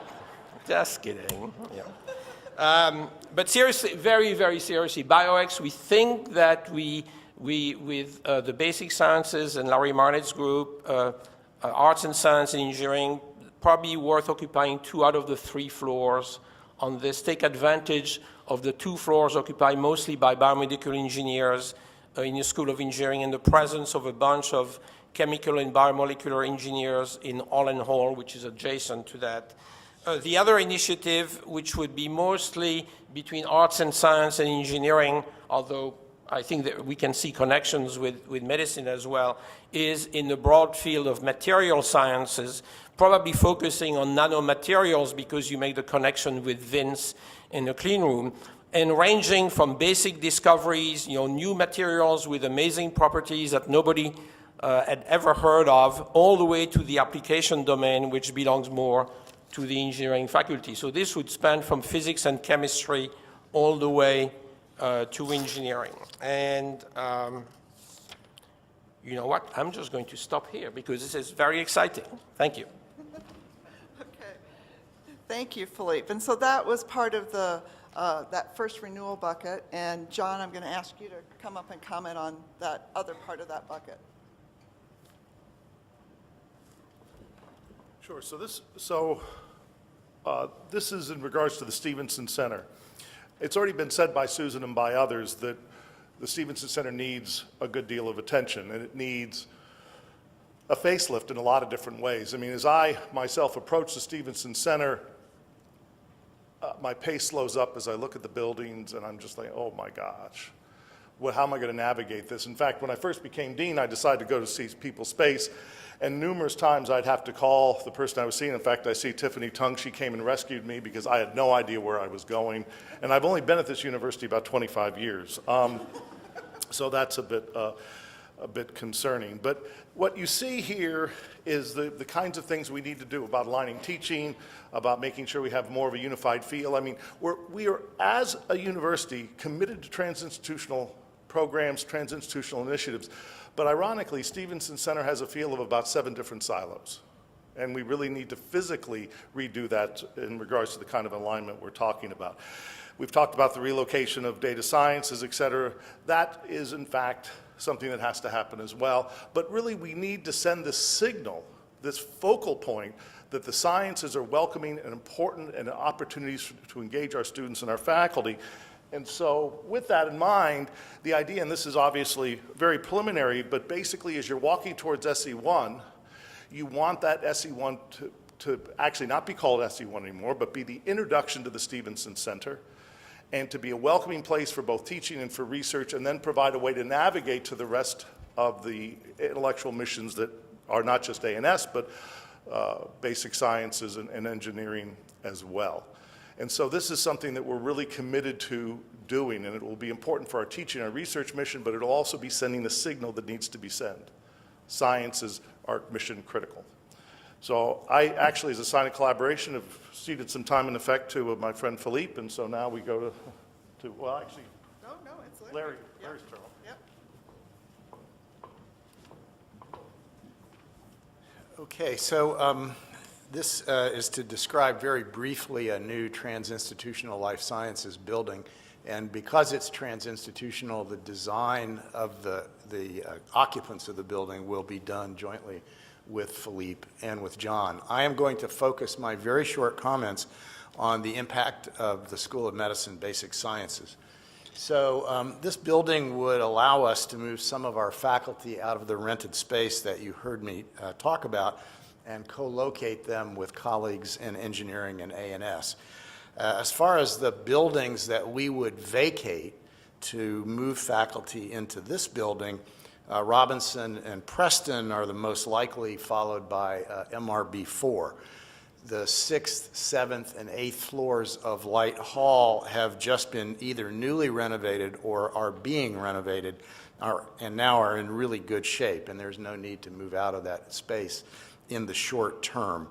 just kidding. Yeah. But seriously, very, very seriously, BioX, we think that we with the basic sciences and Larry Marnett's group, arts and science and engineering, probably worth occupying 2 out of the 3 floors on this. Take advantage of the 2 floors occupied mostly by biomedical engineers in the School of Engineering, and the presence of a bunch of chemical and biomolecular engineers in Allen Hall, which is adjacent to that. The other initiative, which would be mostly between arts and science and engineering, although I think that we can see connections with medicine as well, is in the broad field of material sciences, probably focusing on nanomaterials because you make the connection with Vince in the clean room, and ranging from basic discoveries, new materials with amazing properties that nobody had ever heard of, all the way to the application domain, which belongs more to the engineering faculty. So this would span from physics and chemistry all the way to engineering. And you know what? I'm just going to stop here because this is very exciting. Thank you. Okay. Thank you, Philippe. And so that was part of the that first renewal bucket. And John, I'm going to ask you to come up and comment on that other part of that bucket. Sure. This is in regards to the Stevenson Center. It's already been said by Susan and by others that the Stevenson Center needs a good deal of attention, and it needs a facelift in a lot of different ways. I mean, as I myself approach the Stevenson Center, my pace slows up as I look at the buildings, and I'm just like, oh my gosh, how am I going to navigate this? In fact, when I first became dean, I decided to go to see People's Space, And numerous times I'd have to call the person I was seeing. In fact, I see Tiffany Tung. She came and rescued me because I had no idea where I was going. And I've only been at this university about 25 years. So that's a bit concerning. But what you see here is the kinds of things we need to do about aligning teaching, about making sure we have more of a unified feel. I mean, we are, as a university, committed to trans-institutional programs, trans-institutional initiatives. But ironically, Stevenson Center has a feel of about 7 different silos. And we really need to physically redo that in regards to the kind of alignment we're talking about. We've talked about the relocation of data sciences, et cetera. That is, in fact, something that has to happen as well. But really, we need to send this signal, this focal point, that the sciences are welcoming and important and opportunities to engage our students and our faculty. And so with that in mind, the idea, and this is obviously very preliminary, but basically as you're walking towards SE1, you want that SE1 to actually not be called SE1 anymore, but be the introduction to the Stevenson Center, and to be a welcoming place for both teaching and for research, and then provide a way to navigate to the rest of the intellectual missions that are not just A&S, but basic sciences and engineering as well. And so this is something that we're really committed to doing, and it will be important for our teaching and our research mission, but it'll also be sending the signal that needs to be sent. Sciences are mission critical. So I actually, as a sign of collaboration, have ceded some time and effect to my friend Philippe, and so now we go to well, actually, No, it's Larry. Yep. Larry's turn. Yep. Okay, so this is to describe very briefly a new trans-institutional life sciences building. And because it's trans-institutional, the design of the occupants of the building will be done jointly with Philippe and with John. I am going to focus my very short comments on the impact of the School of Medicine Basic Sciences. So this building would allow us to move some of our faculty out of the rented space that you heard me talk about and co-locate them with colleagues in engineering and A&S. As far as the buildings that we would vacate to move faculty into this building, Robinson and Preston are the most likely, followed by MRB4. The 6th, 7th, and 8th floors of Light Hall have just been either newly renovated or are being renovated and now are in really good shape, and there's no need to move out of that space in the short term.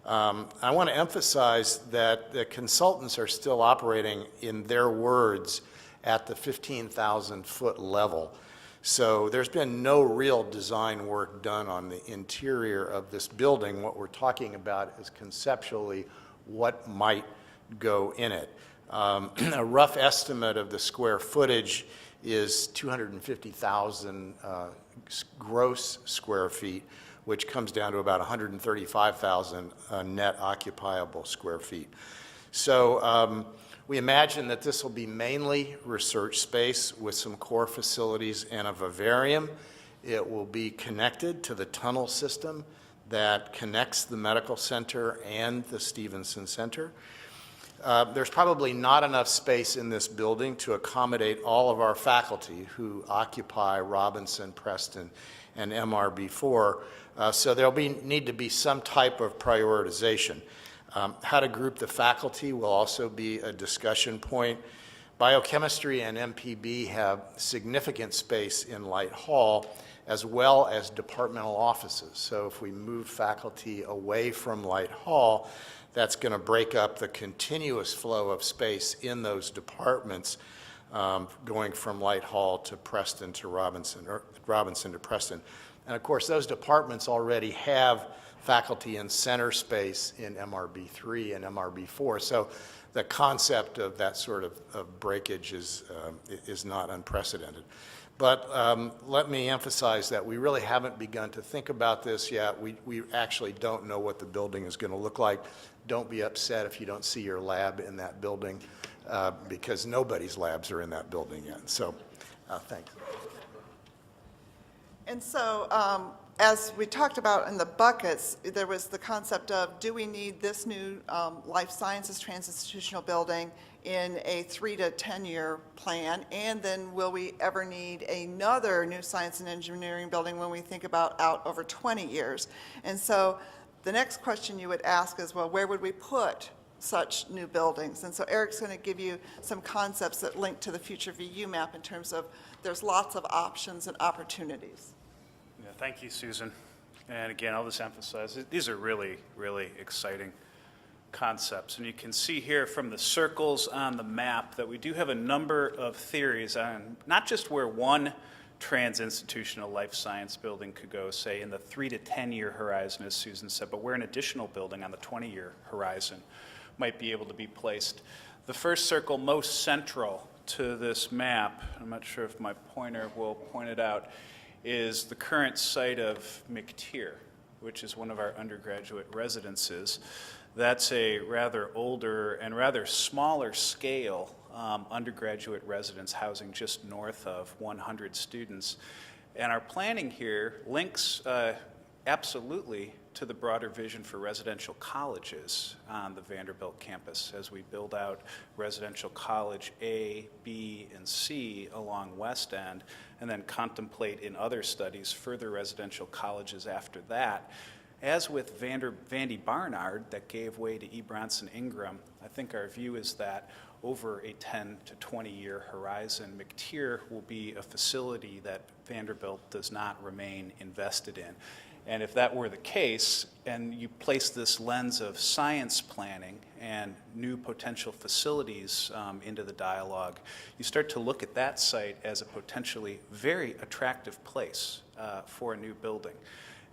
I want to emphasize that the consultants are still operating, in their words, at the 15,000-foot level. So there's been no real design work done on the interior of this building. What we're talking about is conceptually what might go in it. A rough estimate of the square footage is 250,000 gross square feet, which comes down to about 135,000 net occupiable square feet. So we imagine that this will be mainly research space with some core facilities and a vivarium. It will be connected to the tunnel system that connects the medical center and the Stevenson Center. There's probably not enough space in this building to accommodate all of our faculty who occupy Robinson, Preston, and MRB4, so there'll need to be some type of prioritization. How to group the faculty will also be a discussion point. Biochemistry and MPB have significant space in Light Hall, as well as departmental offices. So if we move faculty away from Light Hall, that's going to break up the continuous flow of space in those departments, going from Light Hall to Preston to Robinson, or Robinson to Preston. And of course, those departments already have faculty in center space in MRB3 and MRB4. So the concept of that sort of breakage is not unprecedented. But let me emphasize that we really haven't begun to think about this yet. We actually don't know what the building is going to look like. Don't be upset if you don't see your lab in that building, because nobody's labs are in that building yet. So thanks. And so as we talked about in the buckets, there was the concept of, do we need this new life sciences trans-institutional building in a 3 to 10 year plan? And then will we ever need another new science and engineering building when we think about out over 20 years? And so the next question you would ask is, well, where would we put such new buildings? And so Eric's going to give you some concepts that link to the FutureVU map in terms of there's lots of options and opportunities. Yeah, thank you, Susan. And again, I'll just emphasize, these are really, really exciting concepts. And you can see here from the circles on the map that we do have a number of theories on not just where one trans-institutional life science building could go, say, in the 3 to 10 year horizon, as Susan said, but where an additional building on the 20-year horizon might be able to be placed. The first circle most central to this map, I'm not sure if my pointer will point it out, is the current site of McTeer, which is one of our undergraduate residences. That's a rather older and rather smaller scale undergraduate residence housing just north of 100 students. And our planning here links absolutely to the broader vision for residential colleges on the Vanderbilt campus as we build out residential college A, B, and C along West End, and then contemplate in other studies further residential colleges after that. As with Vandy Barnard, that gave way to E. Bronson Ingram, I think our view is that over a 10 to 20 year horizon, McTeer will be a facility that Vanderbilt does not remain invested in. And if that were the case, and you place this lens of science planning and new potential facilities into the dialogue, you start to look at that site as a potentially very attractive place for a new building.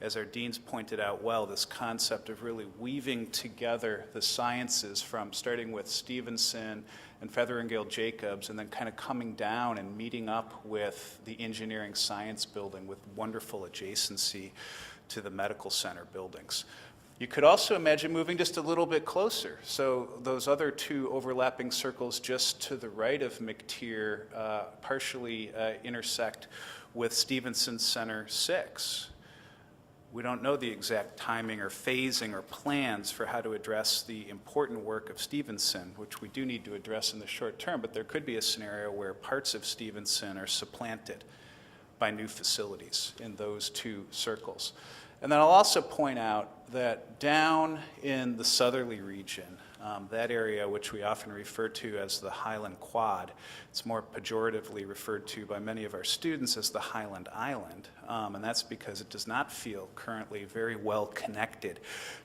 As our deans pointed out well, this concept of really weaving together the sciences from starting with Stevenson and Featheringale Jacobs and then kind of coming down and meeting up with the engineering science building with wonderful adjacency to the medical center buildings. You could also imagine moving just a little bit closer. So those other two overlapping circles just to the right of McTeer partially intersect with Stevenson Center 6. We don't know the exact timing or phasing or plans for how to address the important work of Stevenson, which we do need to address in the short term, but there could be a scenario where parts of Stevenson are supplanted by new facilities in those two circles. And then I'll also point out that down in the southerly region, that area which we often refer to as the Highland Quad, it's more pejoratively referred to by many of our students as the Highland Island, and that's because it does not feel currently very well connected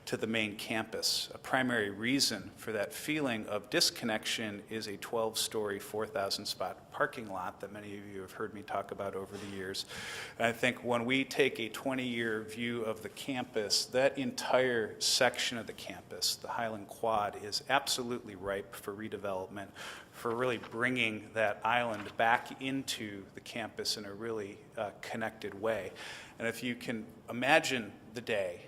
to the main campus. A primary reason for that feeling of disconnection is a 12-story, 4,000-spot parking lot that many of you have heard me talk about over the years. And I think when we take a 20-year view of the campus, that entire section of the campus, the Highland Quad, is absolutely ripe for redevelopment, for really bringing that island back into the campus in a really connected way. And if you can imagine the day,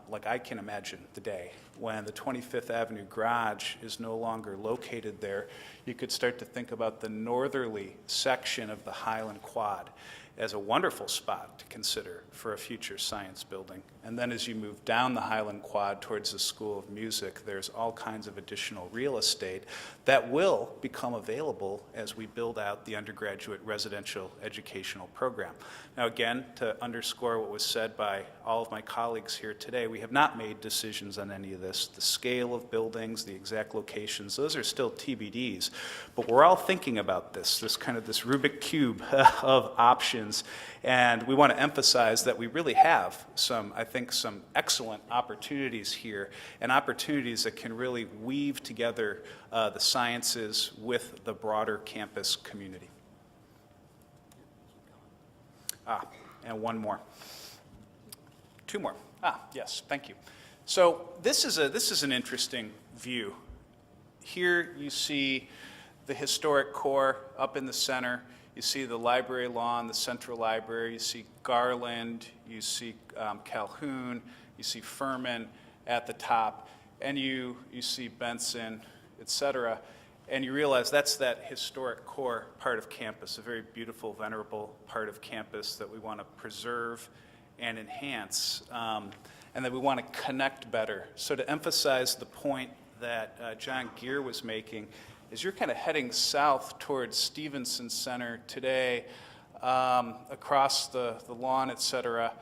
like I can imagine the day, when the 25th Avenue garage is no longer located there, you could start to think about the northerly section of the Highland Quad as a wonderful spot to consider for a future science building. And then as you move down the Highland Quad towards the School of Music, there's all kinds of additional real estate that will become available as we build out the undergraduate residential educational program. Now again, to underscore what was said by all of my colleagues here today, we have not made decisions on any of this. The scale of buildings, the exact locations, those are still TBDs. But we're all thinking about this Rubik Cube of options. And we want to emphasize that we really have some excellent opportunities here, and opportunities that can really weave together the sciences with the broader campus community. And one more. Two more. Yes, thank you. So this is an interesting view. Here you see the historic core up in the center. You see the library lawn, the central library. You see Garland. You see Calhoun. You see Furman at the top. And you see Benson, et cetera. And you realize that's that historic core part of campus, a very beautiful, venerable part of campus that we want to preserve and enhance, and that we want to connect better. So to emphasize the point that John Gear was making, as you're kind of heading south towards Stevenson Center today, across the lawn, et cetera,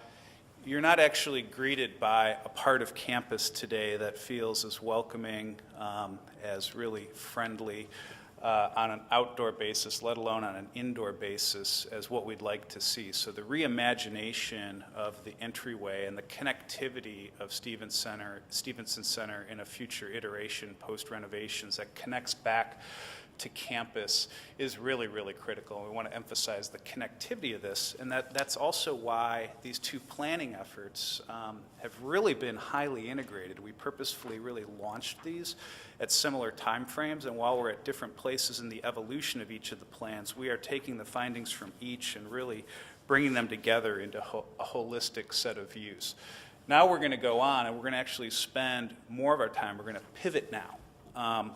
you're not actually greeted by a part of campus today that feels as welcoming, as really friendly on an outdoor basis, let alone on an indoor basis, as what we'd like to see. So the reimagination of the entryway and the connectivity of Stevenson Center in a future iteration post-renovations that connects back to campus is really, really critical. We want to emphasize the connectivity of this, and that's also why these two planning efforts have really been highly integrated. We purposefully really launched these at similar timeframes, and while we're at different places in the evolution of each of the plans, we are taking the findings from each and really bringing them together into a holistic set of views. Now we're going to go on, and we're going to actually spend more of our time. We're going to pivot now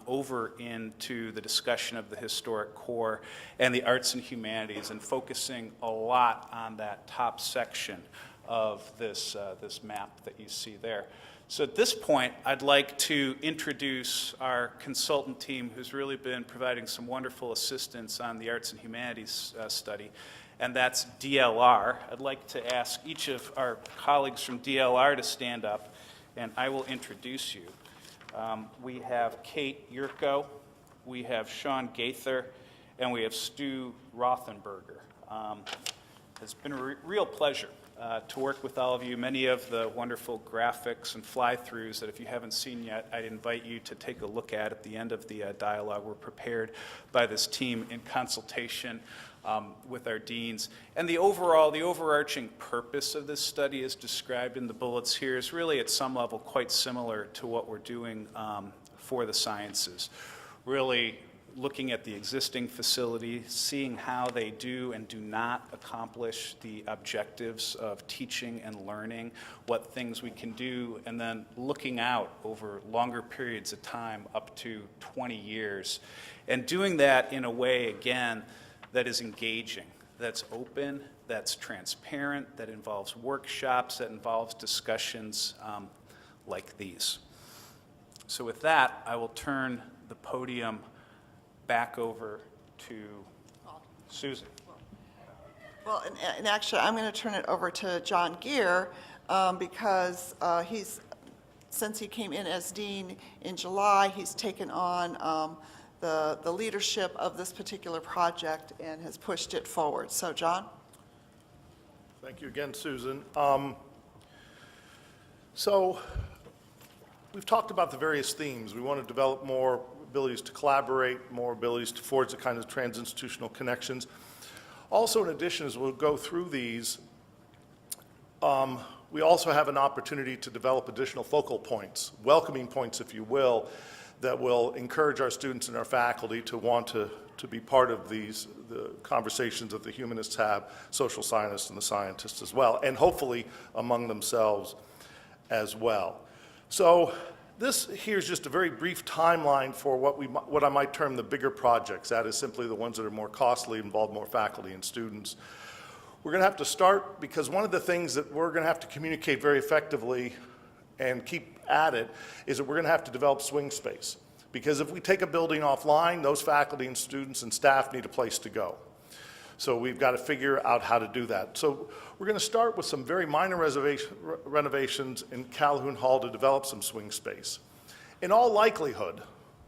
over into the discussion of the historic core and the arts and humanities, and focusing a lot on that top section of this map that you see there. So at this point, I'd like to introduce our consultant team who's really been providing some wonderful assistance on the arts and humanities study, and that's DLR. I'd like to ask each of our colleagues from DLR to stand up, and I will introduce you. We have Kate Yurko, we have Sean Gaither, and we have Stu Rothenberger. It's been a real pleasure to work with all of you. Many of the wonderful graphics and fly-throughs that if you haven't seen yet, I'd invite you to take a look at the end of the dialogue were prepared by this team in consultation with our deans. And the overarching purpose of this study is described in the bullets here is really at some level quite similar to what we're doing for the sciences. Really looking at the existing facilities, seeing how they do and do not accomplish the objectives of teaching and learning, what things we can do, and then looking out over longer periods of time, up to 20 years, and doing that in a way, again, that is engaging, that's open, that's transparent, that involves workshops, that involves discussions like these. So with that, I will turn the podium back over to Susan. Well, and actually, I'm going to turn it over to John Gear because since he came in as dean in July, he's taken on the leadership of this particular project and has pushed it forward. So, John? Thank you again, Susan. So we've talked about the various themes. We want to develop more abilities to collaborate, more abilities to forge the kind of trans-institutional connections. Also, in addition, as we'll go through these, we also have an opportunity to develop additional focal points, welcoming points, if you will, that will encourage our students and our faculty to want to be part of the conversations that the humanists have, social scientists and the scientists as well, and hopefully among themselves as well. So this here is just a very brief timeline for what I might term the bigger projects. That is simply the ones that are more costly, involve more faculty and students. We're going to have to start because one of the things that we're going to have to communicate very effectively and keep at it is that we're going to have to develop swing space. Because if we take a building offline, those faculty and students and staff need a place to go. So we've got to figure out how to do that. So we're going to start with some very minor renovations in Calhoun Hall to develop some swing space. In all likelihood,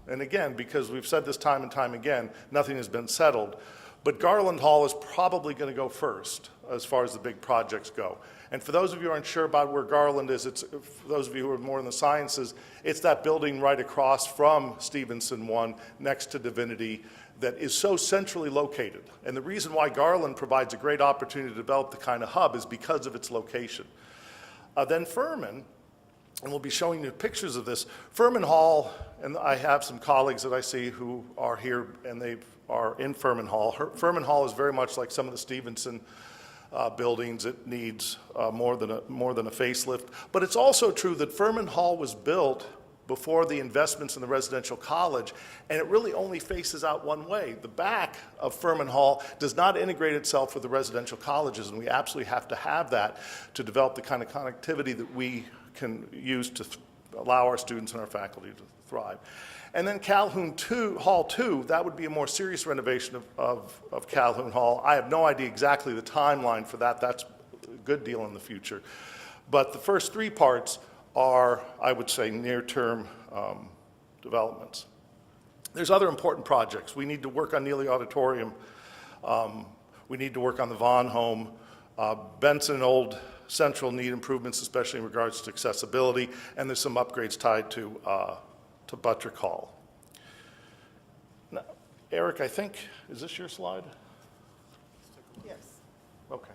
and again, because we've said this time and time again, nothing has been settled, but Garland Hall is probably going to go first as far as the big projects go. And for those of you who aren't sure about where Garland is, for those of you who are more in the sciences, it's that building right across from Stevenson 1 next to Divinity that is so centrally located. And the reason why Garland provides a great opportunity to develop the kind of hub is because of its location. Then Furman, and we'll be showing you pictures of this, Furman Hall, and I have some colleagues that I see who are here and they are in Furman Hall. Furman Hall is very much like some of the Stevenson buildings. It needs more than a facelift. But it's also true that Furman Hall was built before the investments in the residential college, and it really only faces out one way. The back of Furman Hall does not integrate itself with the residential colleges, and we absolutely have to have that to develop the kind of connectivity that we can use to allow our students and our faculty to thrive. And then Calhoun Hall 2, that would be a more serious renovation of Calhoun Hall. I have no idea exactly the timeline for that. That's a good deal in the future. But the first three parts are, I would say, near-term developments. There's other important projects. We need to work on Neely Auditorium. We need to work on the Vaughn Home. Benson and Old Central need improvements, especially in regards to accessibility, and there's some upgrades tied to Buttrick Hall. Now, Eric, I think, is this your slide? Yes. Okay.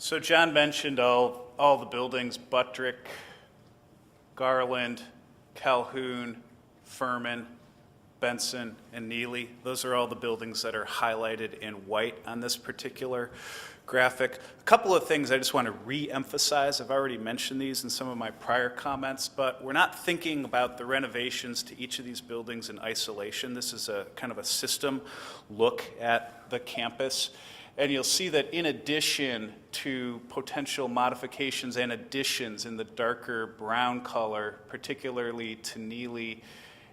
So John mentioned all the buildings, Buttrick, Garland, Calhoun, Furman, Benson, and Neely. Those are all the buildings that are highlighted in white on this particular graphic. A couple of things I just want to re-emphasize. I've already mentioned these in some of my prior comments, but we're not thinking about the renovations to each of these buildings in isolation. This is a kind of a system look at the campus. And you'll see that in addition to potential modifications and additions in the darker brown color, particularly to Neely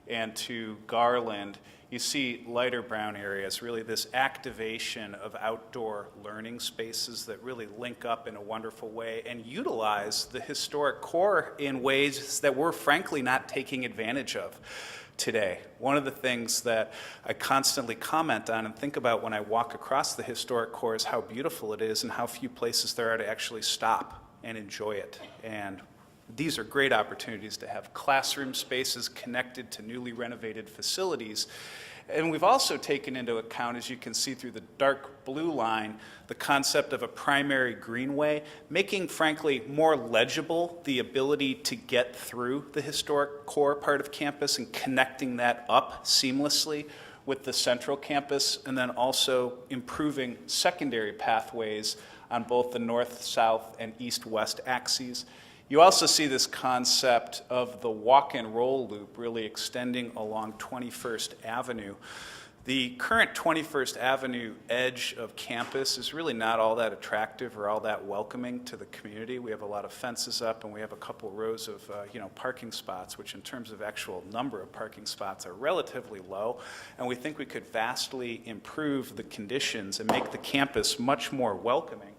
and to Garland, you see lighter brown areas, really this activation of outdoor learning spaces that really link up in a wonderful way and utilize the historic core in ways that we're frankly not taking advantage of today. One of the things that I constantly comment on and think about when I walk across the historic core is how beautiful it is and how few places there are to actually stop and enjoy it. And these are great opportunities to have classroom spaces connected to newly renovated facilities. And we've also taken into account, as you can see through the dark blue line, the concept of a primary greenway, making, frankly, more legible the ability to get through the historic core part of campus and connecting that up seamlessly with the central campus, and then also improving secondary pathways on both the north, south, and east-west axes. You also see this concept of the walk and roll loop really extending along 21st Avenue. The current 21st Avenue edge of campus is really not all that attractive or all that welcoming to the community. We have a lot of fences up and we have a couple rows of parking spots, which in terms of actual number of parking spots are relatively low. And we think we could vastly improve the conditions and make the campus much more welcoming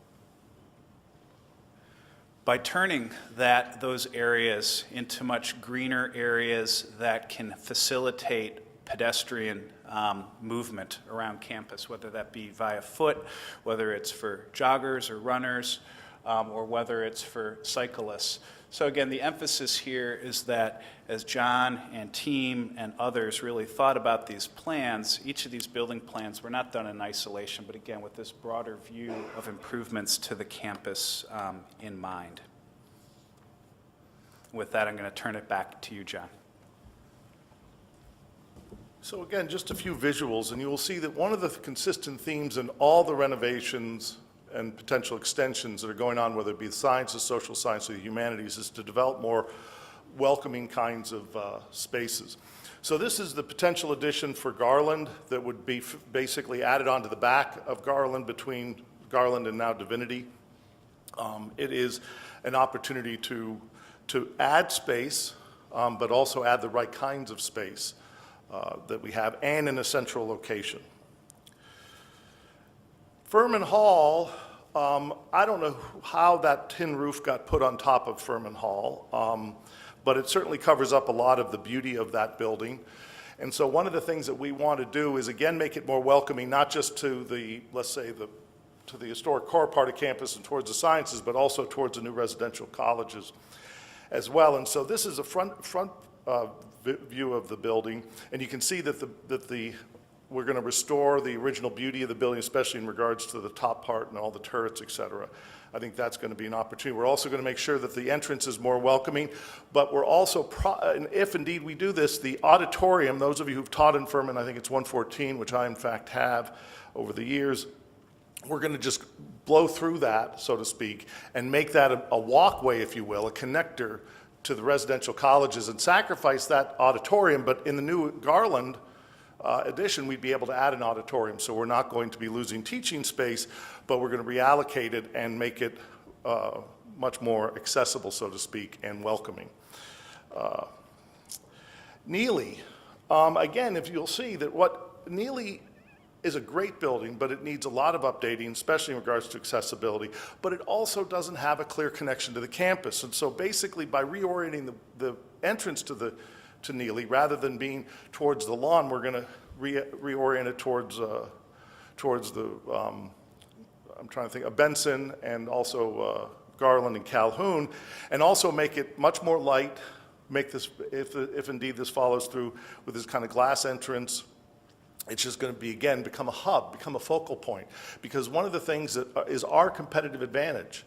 by turning those areas into much greener areas that can facilitate pedestrian movement around campus, whether that be via foot, whether it's for joggers or runners, or whether it's for cyclists. So again, the emphasis here is that as John and team and others really thought about these plans, each of these building plans were not done in isolation, but again, with this broader view of improvements to the campus in mind. With that, I'm going to turn it back to you, John. So again, just a few visuals, and you will see that one of the consistent themes in all the renovations and potential extensions that are going on, whether it be the sciences, social science, or the humanities, is to develop more welcoming kinds of spaces. So this is the potential addition for Garland that would be basically added onto the back of Garland between Garland and now Divinity. It is an opportunity to add space, but also add the right kinds of space that we have, and in a central location. Furman Hall, I don't know how that tin roof got put on top of Furman Hall, but it certainly covers up a lot of the beauty of that building. And so one of the things that we want to do is, again, make it more welcoming, not just to the, let's say, to the historic core part of campus and towards the sciences, but also towards the new residential colleges as well. And so this is a front view of the building, and you can see that we're going to restore the original beauty of the building, especially in regards to the top part and all the turrets, et cetera. I think that's going to be an opportunity. We're also going to make sure that the entrance is more welcoming, but we're also, and if indeed we do this, the auditorium, those of you who've taught in Furman, I think it's 114, which I in fact have over the years, we're going to just blow through that, so to speak, and make that a walkway, if you will, a connector to the residential colleges and sacrifice that auditorium. But in the new Garland addition, we'd be able to add an auditorium. So we're not going to be losing teaching space, but we're going to reallocate it and make it much more accessible, so to speak, and welcoming. Neely, again, if you'll see that what Neely is a great building, but it needs a lot of updating, especially in regards to accessibility, but it also doesn't have a clear connection to the campus. And so basically by reorienting the entrance to Neely, rather than being towards the lawn, we're going to reorient it towards the, I'm trying to think, Benson and also Garland and Calhoun, and also make it much more light, make this, if indeed this follows through with this kind of glass entrance, it's just going to be, again, become a hub, become a focal point. Because one of the things that is our competitive advantage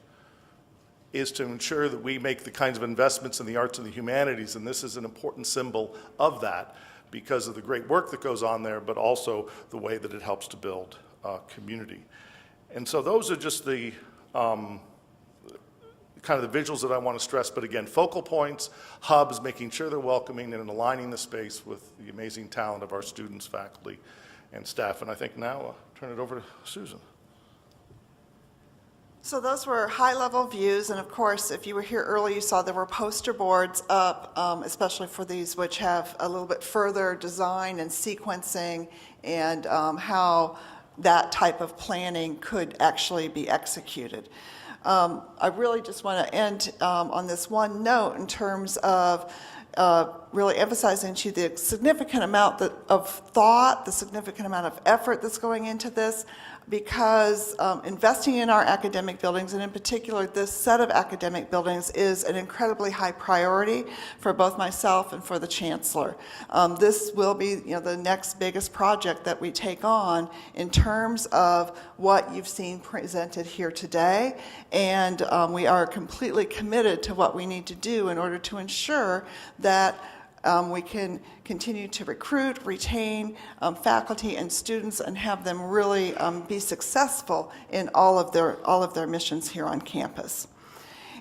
is to ensure that we make the kinds of investments in the arts and the humanities, and this is an important symbol of that because of the great work that goes on there, but also the way that it helps to build community. And so those are just the kind of the visuals that I want to stress, but again, focal points, hubs, making sure they're welcoming and aligning the space with the amazing talent of our students, faculty, and staff. And I think now I'll turn it over to Susan. So those were high-level views, and of course, if you were here early, you saw there were poster boards up, especially for these which have a little bit further design and sequencing and how that type of planning could actually be executed. I really just want to end on this one note in terms of really emphasizing to you the significant amount of thought, the significant amount of effort that's going into this, because investing in our academic buildings, and in particular this set of academic buildings, is an incredibly high priority for both myself and for the Chancellor. This will be, the next biggest project that we take on in terms of what you've seen presented here today, and we are completely committed to what we need to do in order to ensure that we can continue to recruit, retain faculty and students, and have them really be successful in all of their missions here on campus.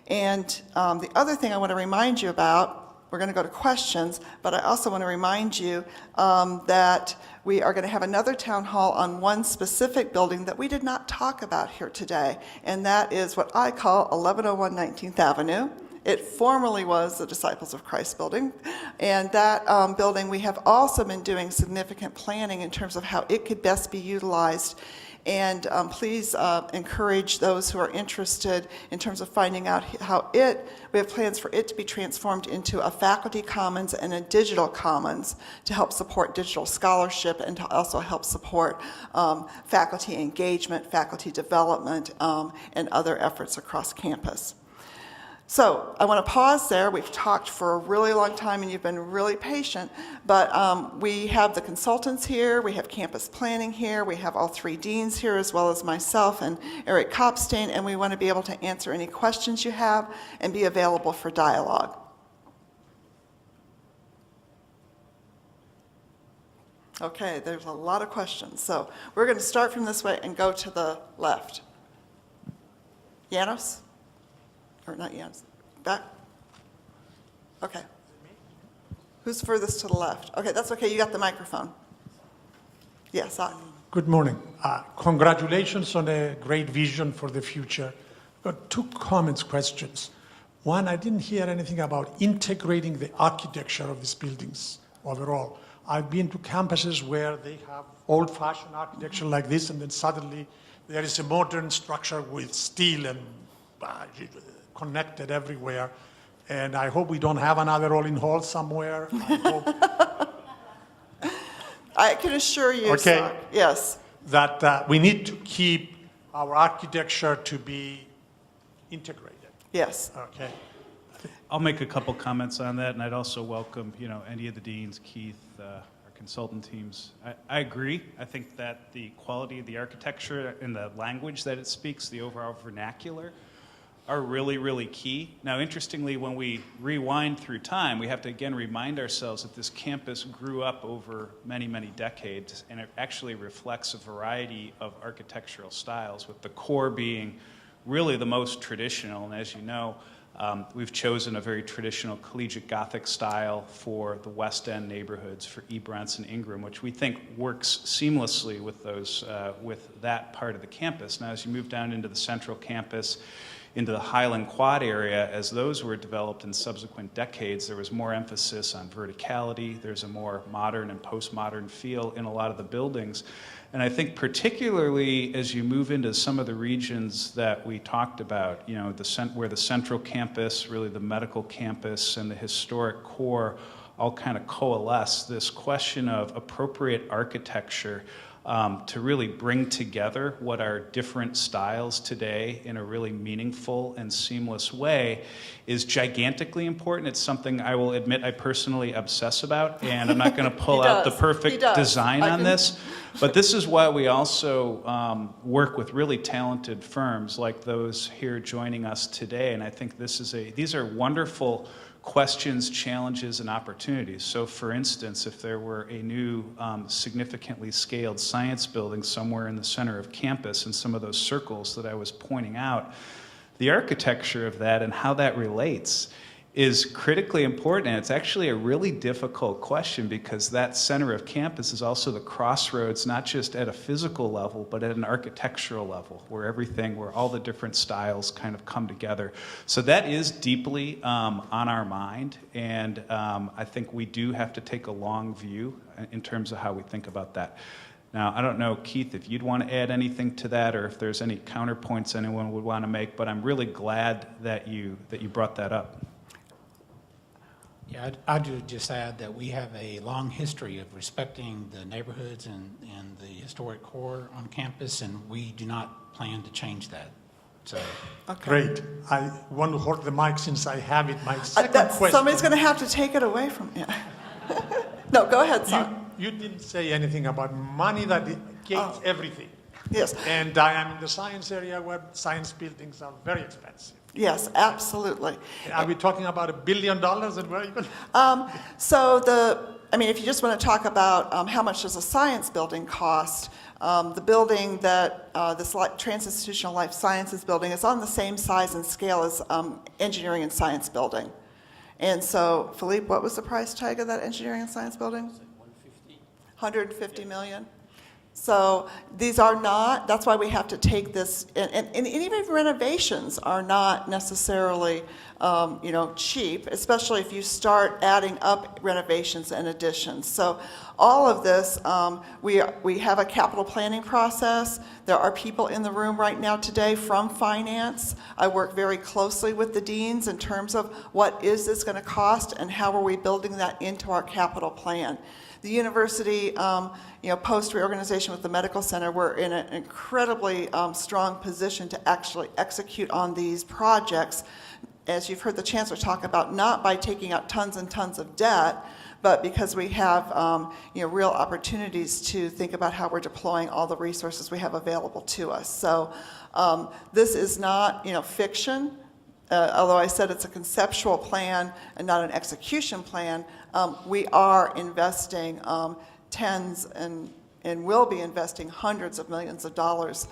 And the other thing I want to remind you about, we're going to go to questions, but I also want to remind you that we are going to have another town hall on one specific building that we did not talk about here today, and that is what I call 1101 19th Avenue. It formerly was the Disciples of Christ building, and that building we have also been doing significant planning in terms of how it could best be utilized. And please encourage those who are interested in terms of finding out how we have plans for it to be transformed into a faculty commons and a digital commons to help support digital scholarship and to also help support faculty engagement, faculty development, and other efforts across campus. So I want to pause there. We've talked for a really long time and you've been really patient, but we have the consultants here, we have campus planning here, we have all three deans here as well as myself and Eric Kopstain, and we want to be able to answer any questions you have and be available for dialogue. Okay, there's a lot of questions. So we're going to start from this way and go to the left. Janos? Or not Jans, back? Okay. Who's furthest to the left? Okay, that's okay, you got the microphone. Yes, Good morning. Congratulations on a great vision for the future. Got two questions. One, I didn't hear anything about integrating the architecture of these buildings overall. I've been to campuses where they have old-fashioned architecture like this, and then suddenly there is a modern structure with steel and connected everywhere, and I hope we don't have another Rolling Hall somewhere. I can assure you, okay, yes, that we need to keep our architecture to be integrated. Yes. Okay. I'll make a couple comments on that, and I'd also welcome, any of the deans, Keith, our consultant teams. I agree. I think that the quality of the architecture and the language that it speaks, the overall vernacular, are really, really key. Now, interestingly, when we rewind through time, we have to again remind ourselves that this campus grew up over many, many decades, and it actually reflects a variety of architectural styles, with the core being really the most traditional. And as you know, we've chosen a very traditional collegiate Gothic style for the West End neighborhoods, for Ebrance and Ingram, which we think works seamlessly with those, with that part of the campus. Now, as you move down into the central campus, into the Highland Quad area, as those were developed in subsequent decades, there was more emphasis on verticality. There's a more modern and postmodern feel in a lot of the buildings. And I think particularly as you move into some of the regions that we talked about, you know, where the central campus, really the medical campus, and the historic core all kind of coalesce, this question of appropriate architecture to really bring together what are different styles today in a really meaningful and seamless way is gigantically important. It's something I will admit I personally obsess about, and I'm not going to pull out the perfect design on this. But this is why we also work with really talented firms like those here joining us today. And I think these are wonderful questions, challenges, and opportunities. So for instance, if there were a new significantly scaled science building somewhere in the center of campus in some of those circles that I was pointing out, the architecture of that and how that relates is critically important. And it's actually a really difficult question because that center of campus is also the crossroads, not just at a physical level, but at an architectural level, where all the different styles kind of come together. So that is deeply on our mind. And I think we do have to take a long view in terms of how we think about that. Now, I don't know, Keith, if you'd want to add anything to that, or if there's any counterpoints anyone would want to make, but I'm really glad that you brought that up. Yeah, I do just add that we have a long history of respecting the neighborhoods and the historic core on campus, and we do not plan to change that. So. Okay. Great. I want to hold the mic since I have it. My second question. Somebody's going to have to take it away from you. No, go ahead, son. You didn't say anything about money that gates everything. Yes. And I am in the science area where science buildings are very expensive. Yes, absolutely. Are we talking about $1 billion and where are you going? If you just want to talk about how much does a science building cost, the building that this Trans-Institutional Life Sciences building is on the same size and scale as engineering and science building. And so, Philippe, what was the price tag of that engineering and science building? 150 million. So these are not, that's why we have to take this, and even renovations are not necessarily, cheap, especially if you start adding up renovations and additions. So all of this, we have a capital planning process. There are people in the room right now today from finance. I work very closely with the deans in terms of what is this going to cost and how are we building that into our capital plan. The university, post-reorganization with the medical center, we're in an incredibly strong position to actually execute on these projects, as you've heard the Chancellor talk about, not by taking out tons and tons of debt, but because we have real opportunities to think about how we're deploying all the resources we have available to us. So this is not fiction. Although I said it's a conceptual plan and not an execution plan, we are investing tens and will be investing hundreds of millions of dollars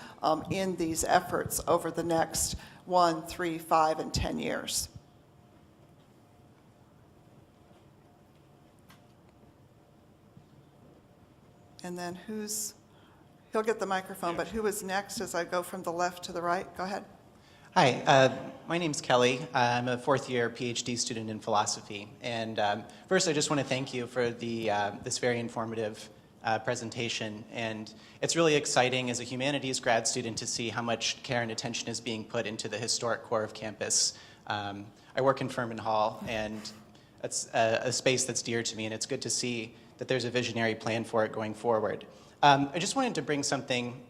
in these efforts over the next 1, 3, 5, and 10 years. And then he'll get the microphone, but who is next as I go from the left to the right? Go ahead. Hi, my name's Kelly. I'm a fourth-year PhD student in philosophy. And first, I just want to thank you for this very informative presentation. And it's really exciting as a humanities grad student to see how much care and attention is being put into the historic core of campus. I work in Furman Hall, and that's a space that's dear to me, and it's good to see that there's a visionary plan for it going forward. I just wanted to bring something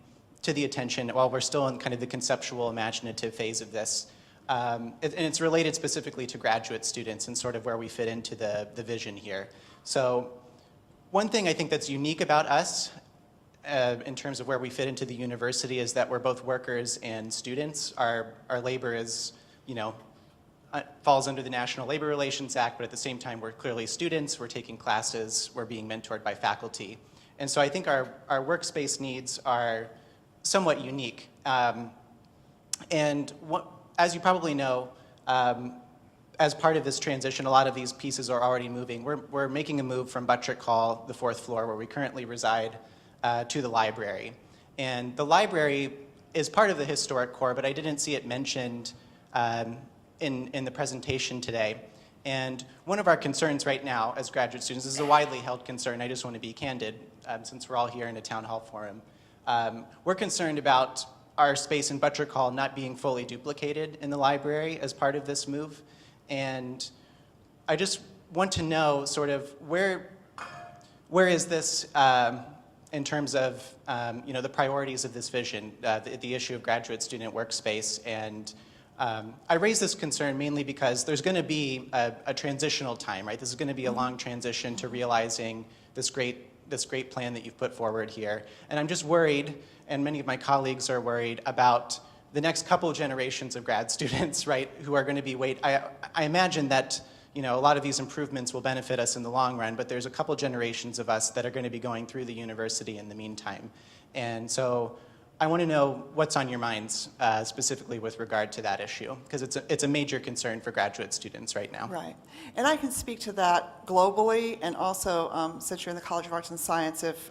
to the attention while we're still in kind of the conceptual, imaginative phase of this. And it's related specifically to graduate students and sort of where we fit into the vision here. So one thing I think that's unique about us in terms of where we fit into the university is that we're both workers and students. Our labor is falls under the National Labor Relations Act, but at the same time, we're clearly students, we're taking classes, we're being mentored by faculty. And so I think our workspace needs are somewhat unique. As you probably know, as part of this transition, a lot of these pieces are already moving. We're making a move from Buttrick Hall, the 4th floor, where we currently reside, to the library. And the library is part of the historic core, but I didn't see it mentioned in the presentation today. And one of our concerns right now as graduate students, this is a widely held concern, I just want to be candid, since we're all here in a town hall forum. We're concerned about our space in Buttrick Hall not being fully duplicated in the library as part of this move. And I just want to know sort of where is this in terms of the priorities of this vision, the issue of graduate student workspace. And I raise this concern mainly because there's going to be a transitional time, right? This is going to be a long transition to realizing this great plan that you've put forward here. And I'm just worried, and many of my colleagues are worried about the next couple of generations of grad students, right, who are going to be I imagine that a lot of these improvements will benefit us in the long run, but there's a couple generations of us that are going to be going through the university in the meantime. And so I want to know what's on your minds specifically with regard to that issue, because it's a major concern for graduate students right now. Right. And I can speak to that globally, and also, since you're in the College of Arts and Science, if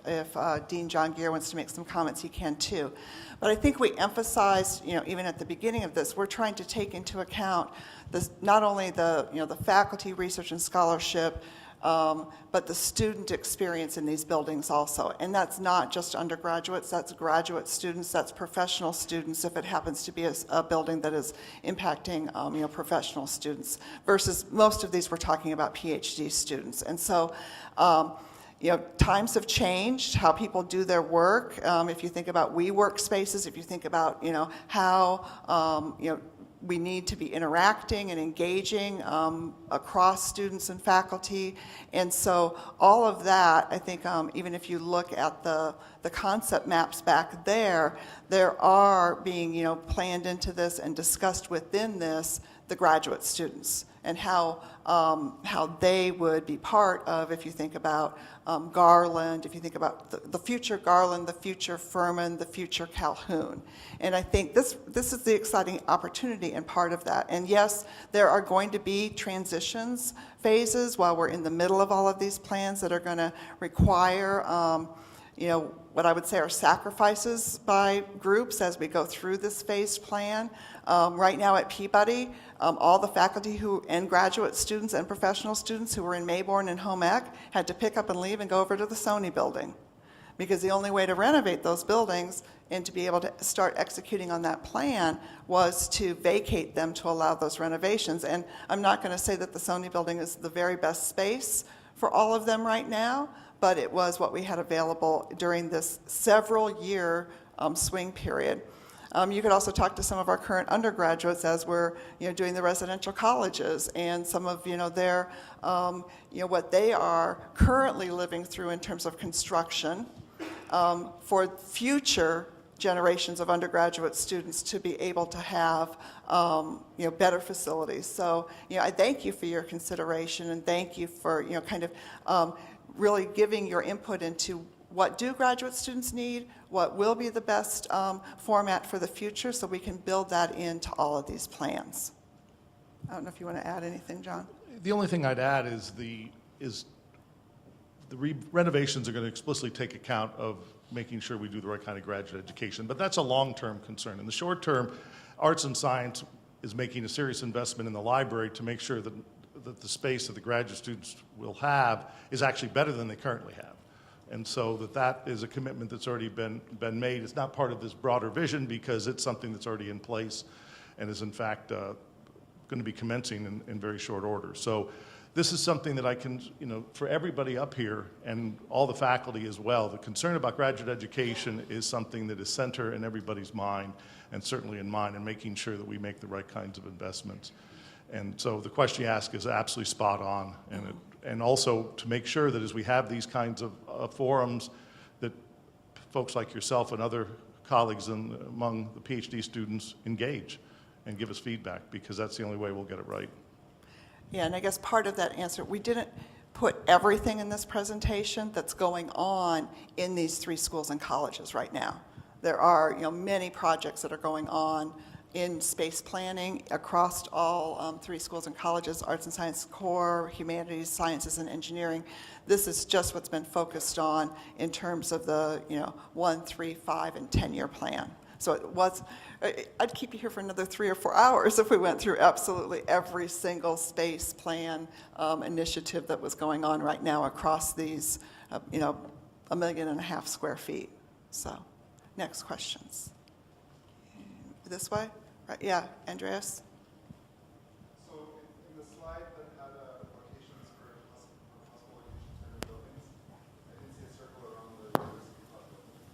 Dean John Gear wants to make some comments, he can too. But I think we emphasized, even at the beginning of this, we're trying to take into account this, not only the faculty, research, and scholarship, but the student experience in these buildings also. And that's not just undergraduates, that's graduate students, that's professional students, if it happens to be a building that is impacting professional students, versus most of these we're talking about PhD students. And so times have changed, how people do their work. If you think about WeWork spaces, if you think about how we need to be interacting and engaging across students and faculty. And so all of that, I think, even if you look at the concept maps back there are being planned into this and discussed within this, the graduate students, and how they would be part of, if you think about Garland, if you think about the future Garland, the future Furman, the future Calhoun. And I think this is the exciting opportunity and part of that. And yes, there are going to be transitions phases while we're in the middle of all of these plans that are going to require what I would say are sacrifices by groups as we go through this phased plan. Right now at Peabody, all the faculty and graduate students and professional students who were in Mayborn and home ec had to pick up and leave and go over to the Sony building, because the only way to renovate those buildings and to be able to start executing on that plan was to vacate them to allow those renovations. And I'm not going to say that the Sony building is the very best space for all of them right now, but it was what we had available during this several-year swing period. You could also talk to some of our current undergraduates as we're doing the residential colleges, and some of their what they are currently living through in terms of construction for future generations of undergraduate students to be able to have better facilities. So I thank you for your consideration, and thank you for kind of really giving your input into what do graduate students need, what will be the best format for the future, so we can build that into all of these plans. I don't know if you want to add anything, John. The only thing I'd add is the renovations are going to explicitly take account of making sure we do the right kind of graduate education, but that's a long-term concern. In the short term, arts and science is making a serious investment in the library to make sure that the space that the graduate students will have is actually better than they currently have. And so that is a commitment that's already been made. It's not part of this broader vision because it's something that's already in place and is in fact going to be commencing in very short order. So this is something that I can, for everybody up here and all the faculty as well, the concern about graduate education is something that is center in everybody's mind, and certainly in mine, and making sure that we make the right kinds of investments. And so the question you ask is absolutely spot on, and also to make sure that as we have these kinds of forums, that folks like yourself and other colleagues among the PhD students engage and give us feedback, because that's the only way we'll get it right. Yeah, and I guess part of that answer, we didn't put everything in this presentation that's going on in these 3 schools and colleges right now. There are, many projects that are going on in space planning across all 3 schools and colleges, Arts and Science Core, Humanities, Sciences, and Engineering. This is just what's been focused on in terms of the 1, 3, 5, and 10-year plan. So it was, I'd keep you here for another 3 or 4 hours if we went through absolutely every single space plan initiative that was going on right now across these, 1.5 million square feet. So, next questions. This way? Right, yeah, Andreas? So in the slide that had locations for possible locations for new buildings, I didn't see a circle around the university project.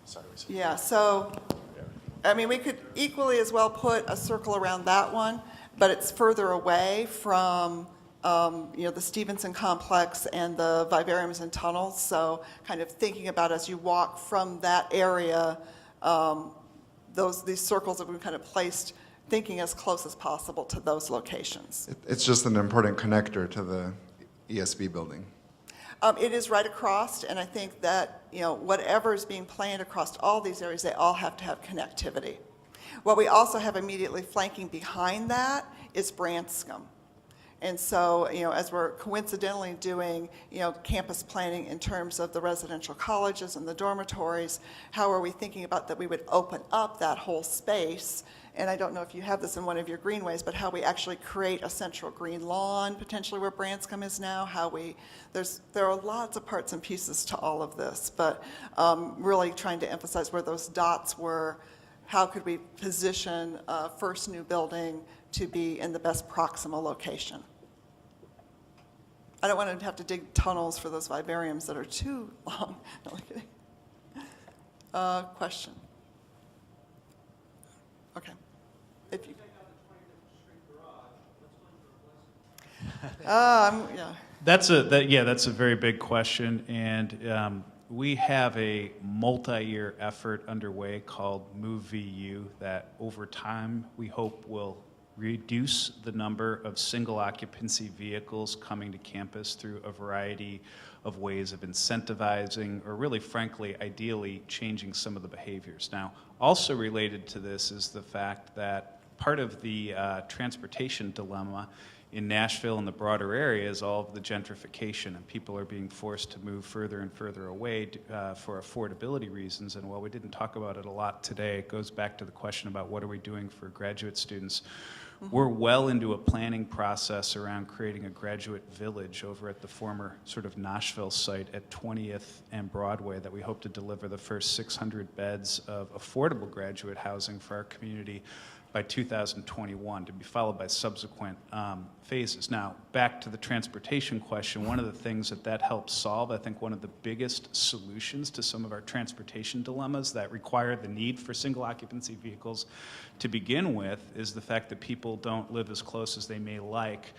Sorry. Yeah, so, I mean, we could equally as well put a circle around that one, but it's further away from, the Stevenson complex and the vivariums and tunnels. So kind of thinking about as you walk from that area, these circles have been kind of placed thinking as close as possible to those locations. It's just an important connector to the ESB building. It is right across, and I think that, whatever is being planned across all these areas, they all have to have connectivity. What we also have immediately flanking behind that is Branscombe. And so, as we're coincidentally doing, campus planning in terms of the residential colleges and the dormitories, how are we thinking about that we would open up that whole space? And I don't know if you have this in one of your greenways, but how we actually create a central green lawn, potentially where Branscombe is now, there are lots of parts and pieces to all of this, but really trying to emphasize where those dots were, how could we position a first new building to be in the best proximal location. I don't want to have to dig tunnels for those vivariums that are too long. No, I'm kidding. Question? Okay. If you yeah. That's a very big question, and we have a multi-year effort underway called MoveVU that over time we hope will reduce the number of single occupancy vehicles coming to campus through a variety of ways of incentivizing or really frankly ideally changing some of the behaviors. Now also related to this is the fact that part of the transportation dilemma in Nashville and the broader area is all of the gentrification, and people are being forced to move further and further away for affordability reasons. And while we didn't talk about it a lot today, it goes back to the question about what are we doing for graduate students. We're well into a planning process around creating a graduate village over at the former sort of Nashville site at 20th and Broadway that we hope to deliver the first 600 beds of affordable graduate housing for our community by 2021, to be followed by subsequent phases. Now, back to the transportation question, one of the things that helps solve, I think one of the biggest solutions to some of our transportation dilemmas that require the need for single occupancy vehicles to begin with is the fact that people don't live as close as they may like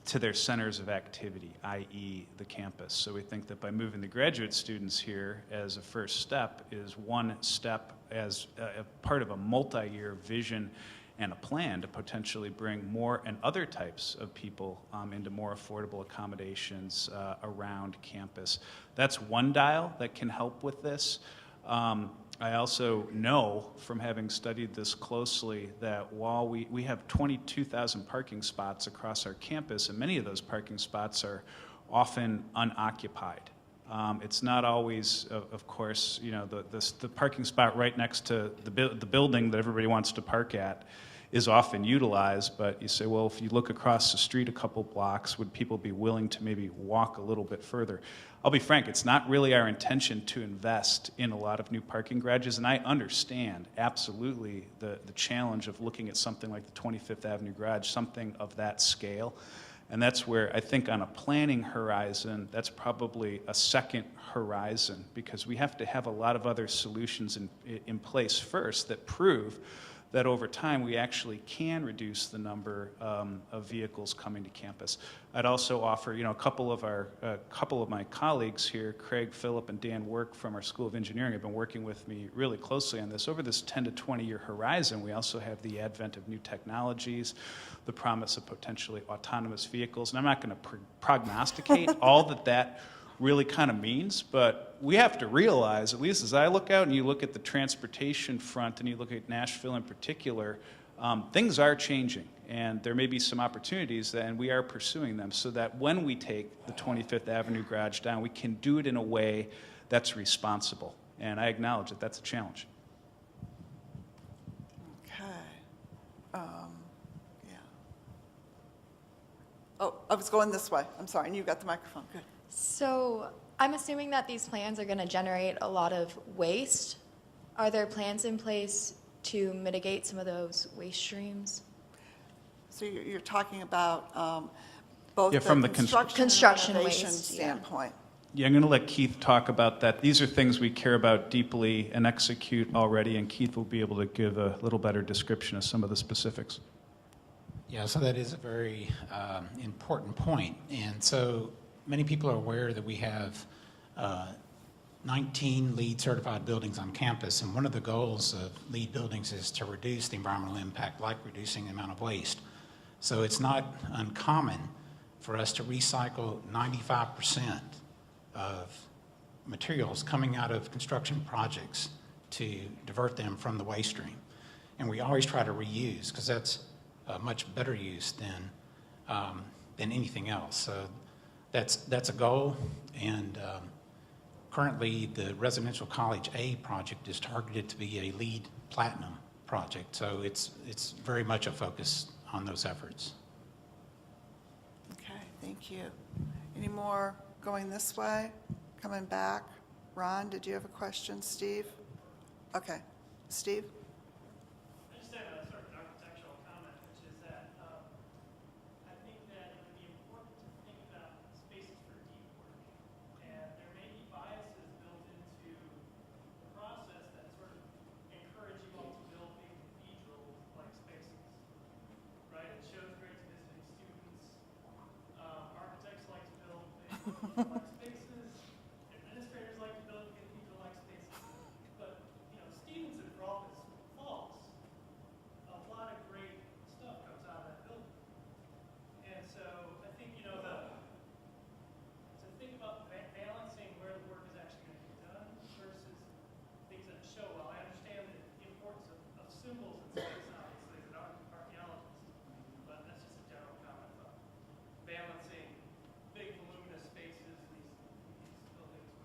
to their centers of activity, i.e. the campus. So we think that by moving the graduate students here as a first step is one step as a part of a multi-year vision and a plan to potentially bring more and other types of people into more affordable accommodations around campus. That's one dial that can help with this. I also know from having studied this closely that while we have 22,000 parking spots across our campus, and many of those parking spots are often unoccupied. It's not always, of course, the parking spot right next to the building that everybody wants to park at is often utilized, but you say, well, if you look across the street a couple blocks, would people be willing to maybe walk a little bit further? I'll be frank, it's not really our intention to invest in a lot of new parking garages, and I understand absolutely the challenge of looking at something like the 25th Avenue garage, something of that scale. And that's where I think on a planning horizon, that's probably a second horizon, because we have to have a lot of other solutions in place first that prove that over time we actually can reduce the number of vehicles coming to campus. I'd also offer, a couple of my colleagues here, Craig, Phillip, and Dan Work from our School of Engineering, have been working with me really closely on this. Over this 10 to 20-year horizon, we also have the advent of new technologies, the promise of potentially autonomous vehicles, and I'm not going to prognosticate all that really kind of means, but we have to realize, at least as I look out and you look at the transportation front and you look at Nashville in particular, things are changing, and there may be some opportunities, and we are pursuing them, so that when we take the 25th Avenue garage down, we can do it in a way that's responsible. And I acknowledge that that's a challenge. Okay. Yeah. Oh, I was going this way. I'm sorry, and you got the microphone. Good. So I'm assuming that these plans are going to generate a lot of waste. Are there plans in place to mitigate some of those waste streams? So you're talking about both Yeah, from the construction and renovation waste, yeah. standpoint. Yeah, I'm going to let Keith talk about that. These are things we care about deeply and execute already, and Keith will be able to give a little better description of some of the specifics. Yeah, so that is a very important point. And so many people are aware that we have 19 LEED certified buildings on campus, and one of the goals of LEED buildings is to reduce the environmental impact, like reducing the amount of waste. So it's not uncommon for us to recycle 95% of materials coming out of construction projects to divert them from the waste stream. And we always try to reuse, because that's a much better use than anything else. So that's a goal, and currently the Residential College A project is targeted to be a LEED Platinum project, so it's very much a focus on those efforts. Okay, thank you. Any more going this way, coming back? Ron, did you have a question? Steve? Okay, Steve? I just have a sort of an architectural comment, which is that I think that it would be important to think about spaces for deep work. And there may be biases built into the process that sort of encourage you all to build big cathedral-like spaces, right? It shows great to visiting students. Architects like to build big cathedral-like spaces. Administrators like to build cathedral-like spaces. But, Stevenson, for all its faults, a lot of great stuff comes out of that building. And so I think, to think about balancing where the work is actually going to be done versus things that show well. I understand the importance of symbols and space, obviously, as an archaeologist, but that's just a general comment about balancing big, voluminous spaces, these buildings,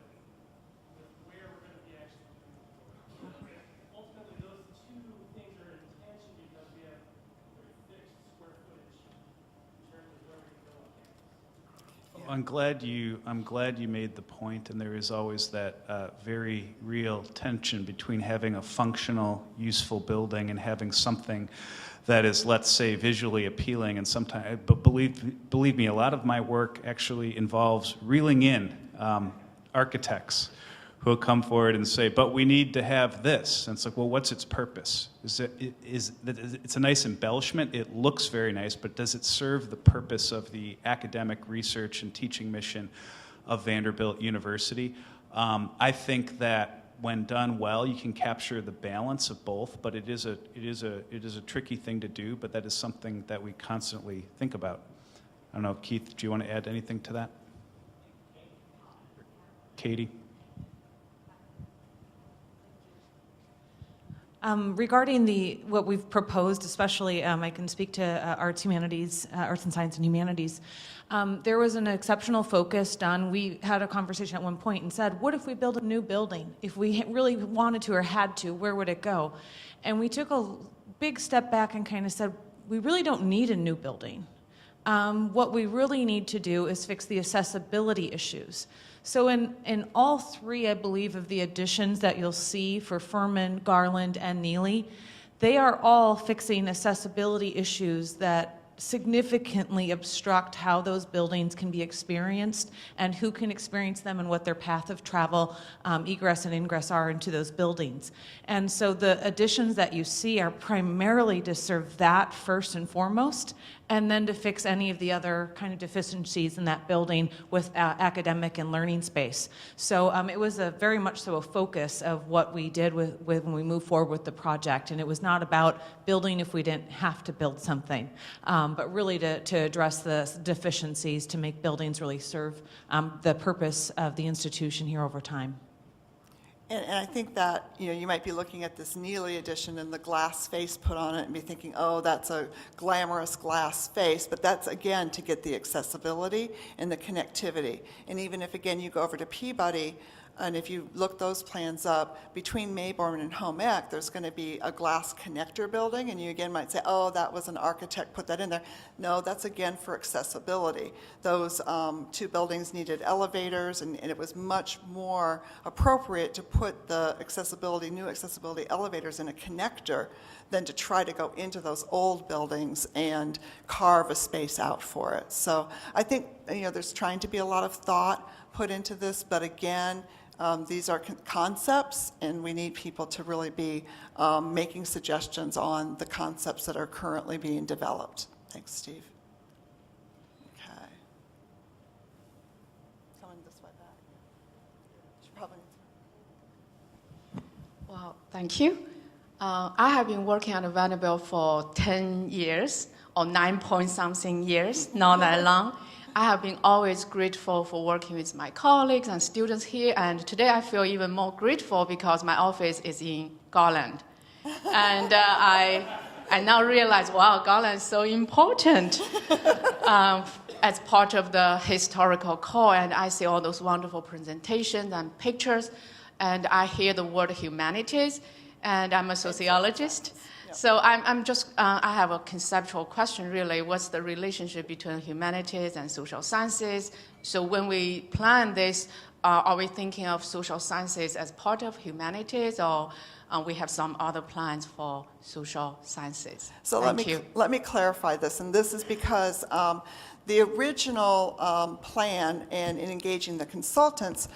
with where we're going to be actually doing the work. Ultimately, those two things are in tension because we have pretty fixed square footage in terms of where we can go on campus. I'm glad you made the point, and there is always that very real tension between having a functional, useful building and having something that is, let's say, visually appealing. And sometimes, but believe me, a lot of my work actually involves reeling in architects who will come forward and say, but we need to have this. And it's like, well, what's its purpose? It's a nice embellishment. It looks very nice, but does it serve the purpose of the academic research and teaching mission of Vanderbilt University? I think that when done well, you can capture the balance of both, but it is a tricky thing to do, but that is something that we constantly think about. I don't know, Keith, do you want to add anything to that? Katie? Regarding what we've proposed, especially, I can speak to arts and science and humanities. There was an exceptional focus done. We had a conversation at one point and said, what if we build a new building? If we really wanted to or had to, where would it go? And we took a big step back and kind of said, we really don't need a new building. What we really need to do is fix the accessibility issues. So in all three, I believe, of the additions that you'll see for Furman, Garland, and Neely, they are all fixing accessibility issues that significantly obstruct how those buildings can be experienced and who can experience them and what their path of travel, egress and ingress are into those buildings. And so the additions that you see are primarily to serve that first and foremost, and then to fix any of the other kind of deficiencies in that building with academic and learning space. So it was very much so a focus of what we did when we moved forward with the project. And it was not about building if we didn't have to build something, but really to address the deficiencies to make buildings really serve the purpose of the institution here over time. And I think that, you might be looking at this Neely edition and the glass face put on it and be thinking, oh, that's a glamorous glass face. But that's, again, to get the accessibility and the connectivity. And even if, again, you go over to Peabody, and if you look those plans up, between Mayborn and Home Ec, there's going to be a glass connector building, and you again might say, oh, that was an architect put that in there. No, that's again for accessibility. Those two buildings needed elevators, and it was much more appropriate to put the new accessibility elevators in a connector than to try to go into those old buildings and carve a space out for it. So I think there's trying to be a lot of thought put into this, but again, these are concepts, and we need people to really be making suggestions on the concepts that are currently being developed. Thanks, Steve. Okay. Coming this way back. Should probably. Well, thank you. I have been working at Vanderbilt for 10 years, or 9-point-something years, not that long. I have been always grateful for working with my colleagues and students here, and today I feel even more grateful because my office is in Garland. And I now realize, wow, Garland is so important as part of the historical core, and I see all those wonderful presentations and pictures, and I hear the word humanities, and I'm a sociologist. So I'm just, I have a conceptual question really. What's the relationship between humanities and social sciences? So when we plan this, are we thinking of social sciences as part of humanities, or we have some other plans for social sciences? So let me clarify this, and this is because the original plan and in engaging the consultants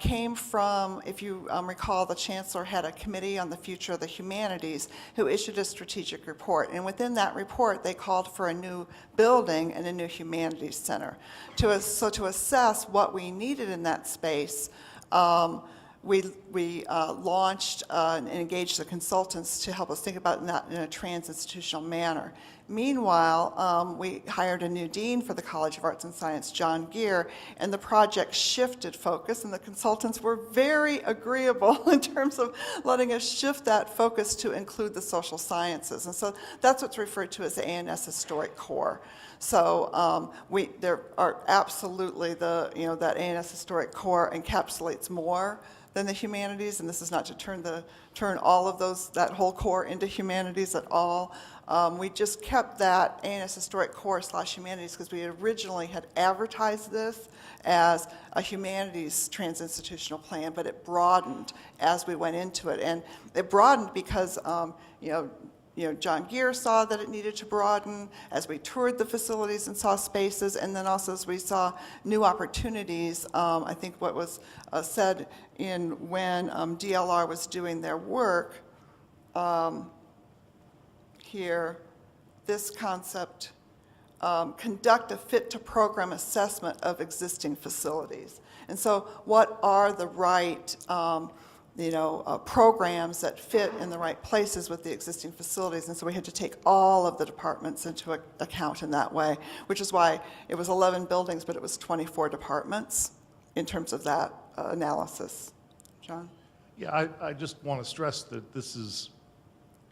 came from, if you recall, the Chancellor had a committee on the future of the humanities who issued a strategic report. And within that report, they called for a new building and a new humanities center. So to assess what we needed in that space, we launched and engaged the consultants to help us think about that in a trans-institutional manner. Meanwhile, we hired a new dean for the College of Arts and Science, John Geer, and the project shifted focus, and the consultants were very agreeable in terms of letting us shift that focus to include the social sciences. And so that's what's referred to as the A&S Historic Core. So there are absolutely that A&S Historic Core encapsulates more than the humanities, and this is not to turn all of that whole core into humanities at all. We just kept that A&S Historic Core / humanities because we originally had advertised this as a humanities trans-institutional plan, but it broadened as we went into it. And it broadened because, John Geer saw that it needed to broaden as we toured the facilities and saw spaces, and then also as we saw new opportunities. I think what was said when DLR was doing their work, here, this concept, conduct a fit-to-program assessment of existing facilities. And so what are the right programs that fit in the right places with the existing facilities? And so we had to take all of the departments into account in that way, which is why it was 11 buildings, but it was 24 departments in terms of that analysis. John? Yeah, I just want to stress that this is,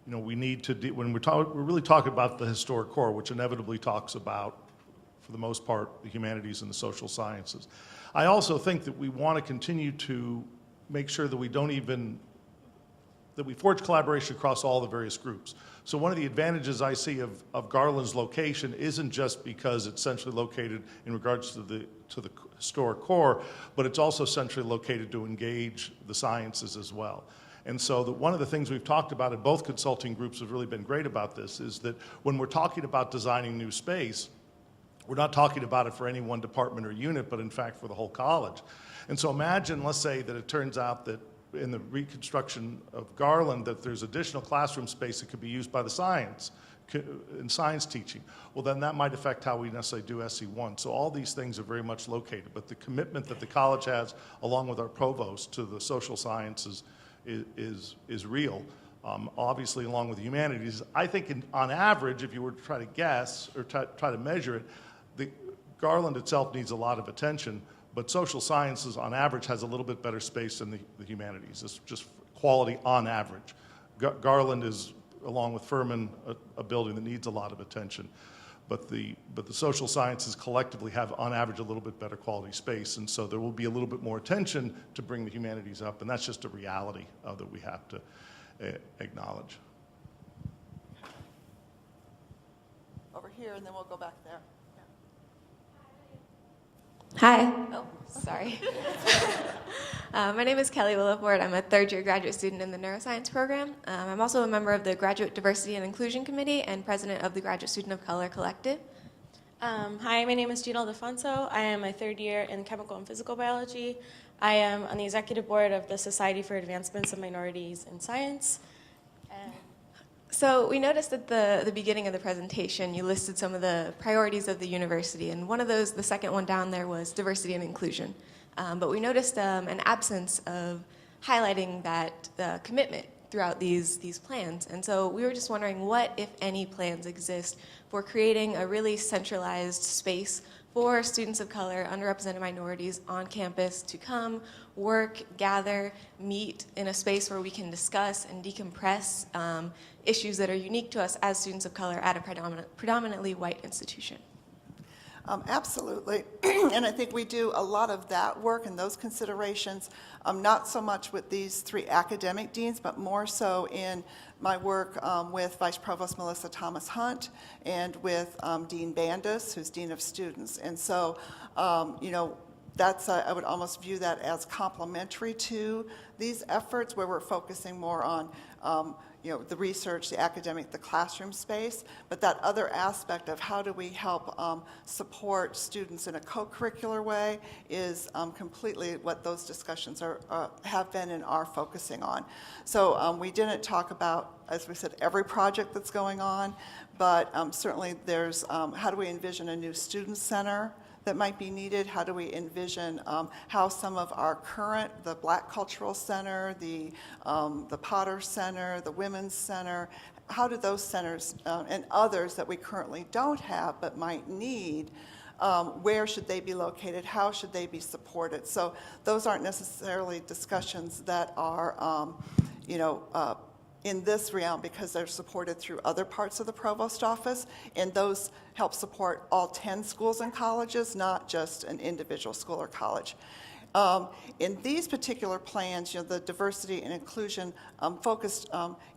we need to, when we're really talking about the historic core, which inevitably talks about, for the most part, the humanities and the social sciences. I also think that we want to continue to make sure that we forge collaboration across all the various groups. So one of the advantages I see of Garland's location isn't just because it's centrally located in regards to the historic core, but it's also centrally located to engage the sciences as well. And so one of the things we've talked about, and both consulting groups have really been great about this, is that when we're talking about designing new space, we're not talking about it for any one department or unit, but in fact for the whole college. And so imagine, let's say that it turns out that in the reconstruction of Garland that there's additional classroom space that could be used by the in science teaching. Well, then that might affect how we necessarily do SC1. So all these things are very much located, but the commitment that the college has, along with our provost, to the social sciences is real. Obviously, along with the humanities, I think on average, if you were to try to guess or try to measure it, the Garland itself needs a lot of attention, but social sciences on average has a little bit better space than the humanities. It's just quality on average. Garland is, along with Furman, a building that needs a lot of attention. But the social sciences collectively have, on average, a little bit better quality space, and so there will be a little bit more attention to bring the humanities up, and that's just a reality that we have to acknowledge. Over here, and then we'll go back there. Hi. Oh, sorry. My name is Kelly Williford. I'm a third-year graduate student in the neuroscience program. I'm also a member of the Graduate Diversity and Inclusion Committee and president of the Graduate Student of Color Collective. Hi, my name is Gina Alfonso. I am a third year in chemical and physical biology. I am on the executive board of the Society for Advancements of Minorities in Science. So we noticed at the beginning of the presentation, you listed some of the priorities of the university, and one of those, the second one down there, was diversity and inclusion. But we noticed an absence of highlighting that commitment throughout these plans. And so we were just wondering what, if any, plans exist for creating a really centralized space for students of color, underrepresented minorities on campus to come, work, gather, meet in a space where we can discuss and decompress issues that are unique to us as students of color at a predominantly white institution. Absolutely, and I think we do a lot of that work and those considerations, not so much with these three academic deans, but more so in my work with Vice Provost Melissa Thomas Hunt and with Dean Bandus, who's Dean of Students. And so, you know, that's, I would almost view that as complementary to these efforts where we're focusing more on you know, the research, the academic, the classroom space, but that other aspect of how do we help support students in a co-curricular way is completely what those discussions have been and are focusing on. So we didn't talk about, as we said, every project that's going on, but certainly there's how do we envision a new student center that might be needed? How do we envision how some of our current, the Black Cultural Center, the Potter Center, the Women's Center, how do those centers and others that we currently don't have but might need, where should they be located? How should they be supported? So those aren't necessarily discussions that are, you know, in this realm because they're supported through other parts of the provost office, and those help support all 10 schools and colleges, not just an individual school or college. In these particular plans, you know, the diversity and inclusion focused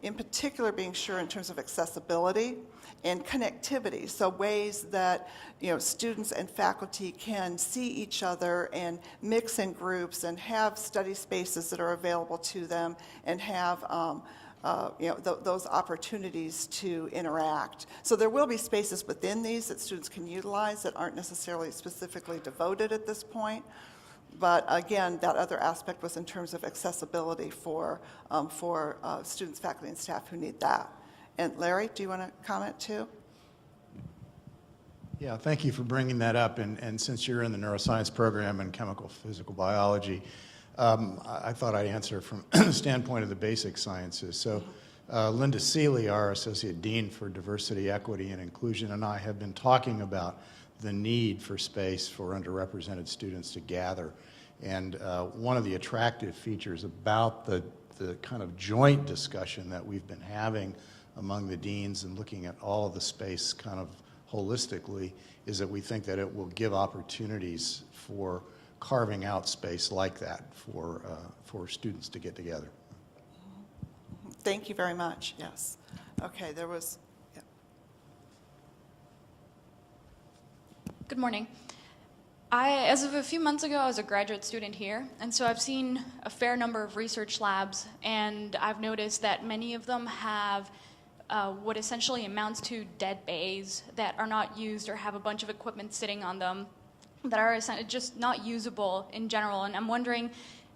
in particular being sure in terms of accessibility and connectivity, so ways that, you know, students and faculty can see each other and mix in groups and have study spaces that are available to them and have you know, those opportunities to interact. So there will be spaces within these that students can utilize that aren't necessarily specifically devoted at this point. But again, that other aspect was in terms of accessibility for students, faculty, and staff who need that. And Larry, do you want to comment too? Yeah, thank you for bringing that up. And since you're in the neuroscience program and chemical physical biology, I thought I'd answer from the standpoint of the basic sciences. So Linda Seeley, our Associate Dean for Diversity, Equity, and Inclusion, and I have been talking about the need for space for underrepresented students to gather. And one of the attractive features about the kind of joint discussion that we've been having among the deans and looking at all of the space kind of holistically is that we think that it will give opportunities for carving out space like that for students to get together. Thank you very much. Yes. Okay, there was. Yeah. Good morning. As of a few months ago, I was a graduate student here, and so I've seen a fair number of research labs, and I've noticed that many of them have what essentially amounts to dead bays that are not used or have a bunch of equipment sitting on them that are just not usable in general. And I'm wondering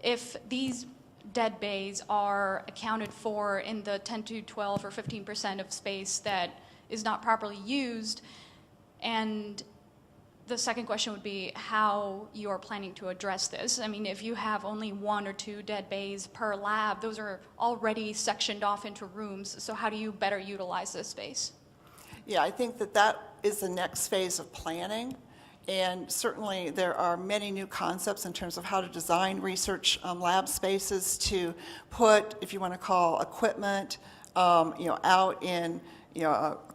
if these dead bays are accounted for in the 10 to 12 or 15% of space that is not properly used. And the second question would be how you're planning to address this. I mean, if you have only 1 or 2 dead bays per lab, those are already sectioned off into rooms, so how do you better utilize this space? Yeah, I think that that is the next phase of planning. And certainly there are many new concepts in terms of how to design research lab spaces to put, if you want to call equipment, out in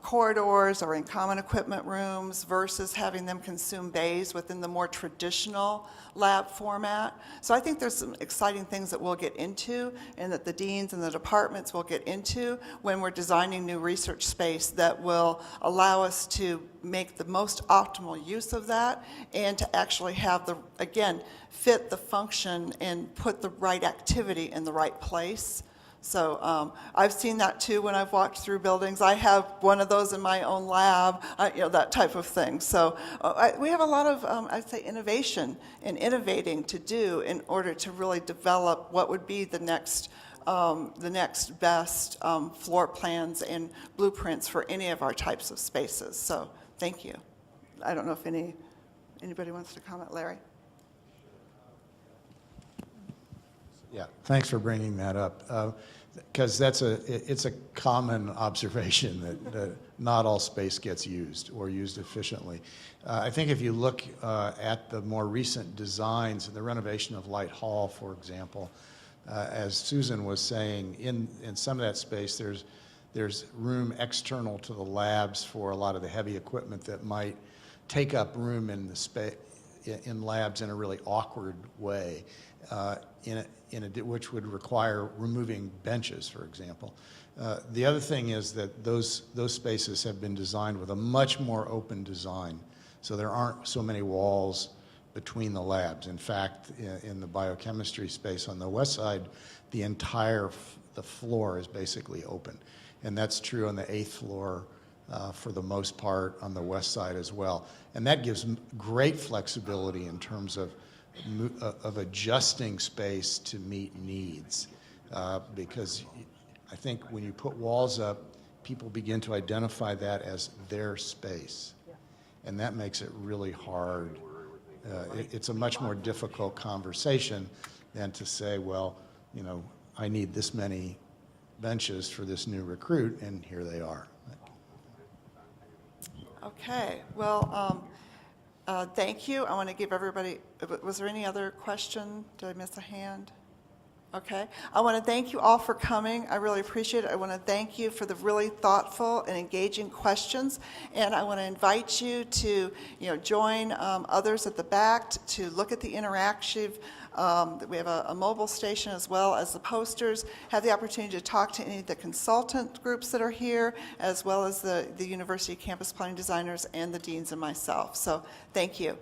corridors or in common equipment rooms versus having them consume bays within the more traditional lab format. So I think there's some exciting things that we'll get into and that the deans and the departments will get into when we're designing new research space that will allow us to make the most optimal use of that and to actually have the, again, fit the function and put the right activity in the right place. So I've seen that too when I've walked through buildings. I have one of those in my own lab, that type of thing. So we have a lot of, I'd say, innovation and innovating to do in order to really develop what would be the next best floor plans and blueprints for any of our types of spaces. So thank you. I don't know if anybody wants to comment. Larry? Yeah, thanks for bringing that up, because it's a common observation that not all space gets used or used efficiently. I think if you look at the more recent designs, the renovation of Light Hall, for example, as Susan was saying, in some of that space there's room external to the labs for a lot of the heavy equipment that might take up room in the in labs in a really awkward way, which would require removing benches, for example. The other thing is that those spaces have been designed with a much more open design, so there aren't so many walls between the labs. In fact, in the biochemistry space on the west side, the entire the floor is basically open, and that's true on the 8th floor for the most part on the west side as well. And that gives great flexibility in terms of adjusting space to meet needs, because I think when you put walls up, people begin to identify that as their space, and that makes it really hard. It's a much more difficult conversation than to say, well, I need this many benches for this new recruit, and here they are. Okay, well, thank you. I want to give everybody, was there any other question? Did I miss a hand? Okay. I want to thank you all for coming. I really appreciate it. I want to thank you for the really thoughtful and engaging questions. And I want to invite you to, join others at the back to look at the interactive. We have a mobile station as well as the posters. Have the opportunity to talk to any of the consultant groups that are here, as well as the University Campus Planning Designers and the deans and myself. So thank you.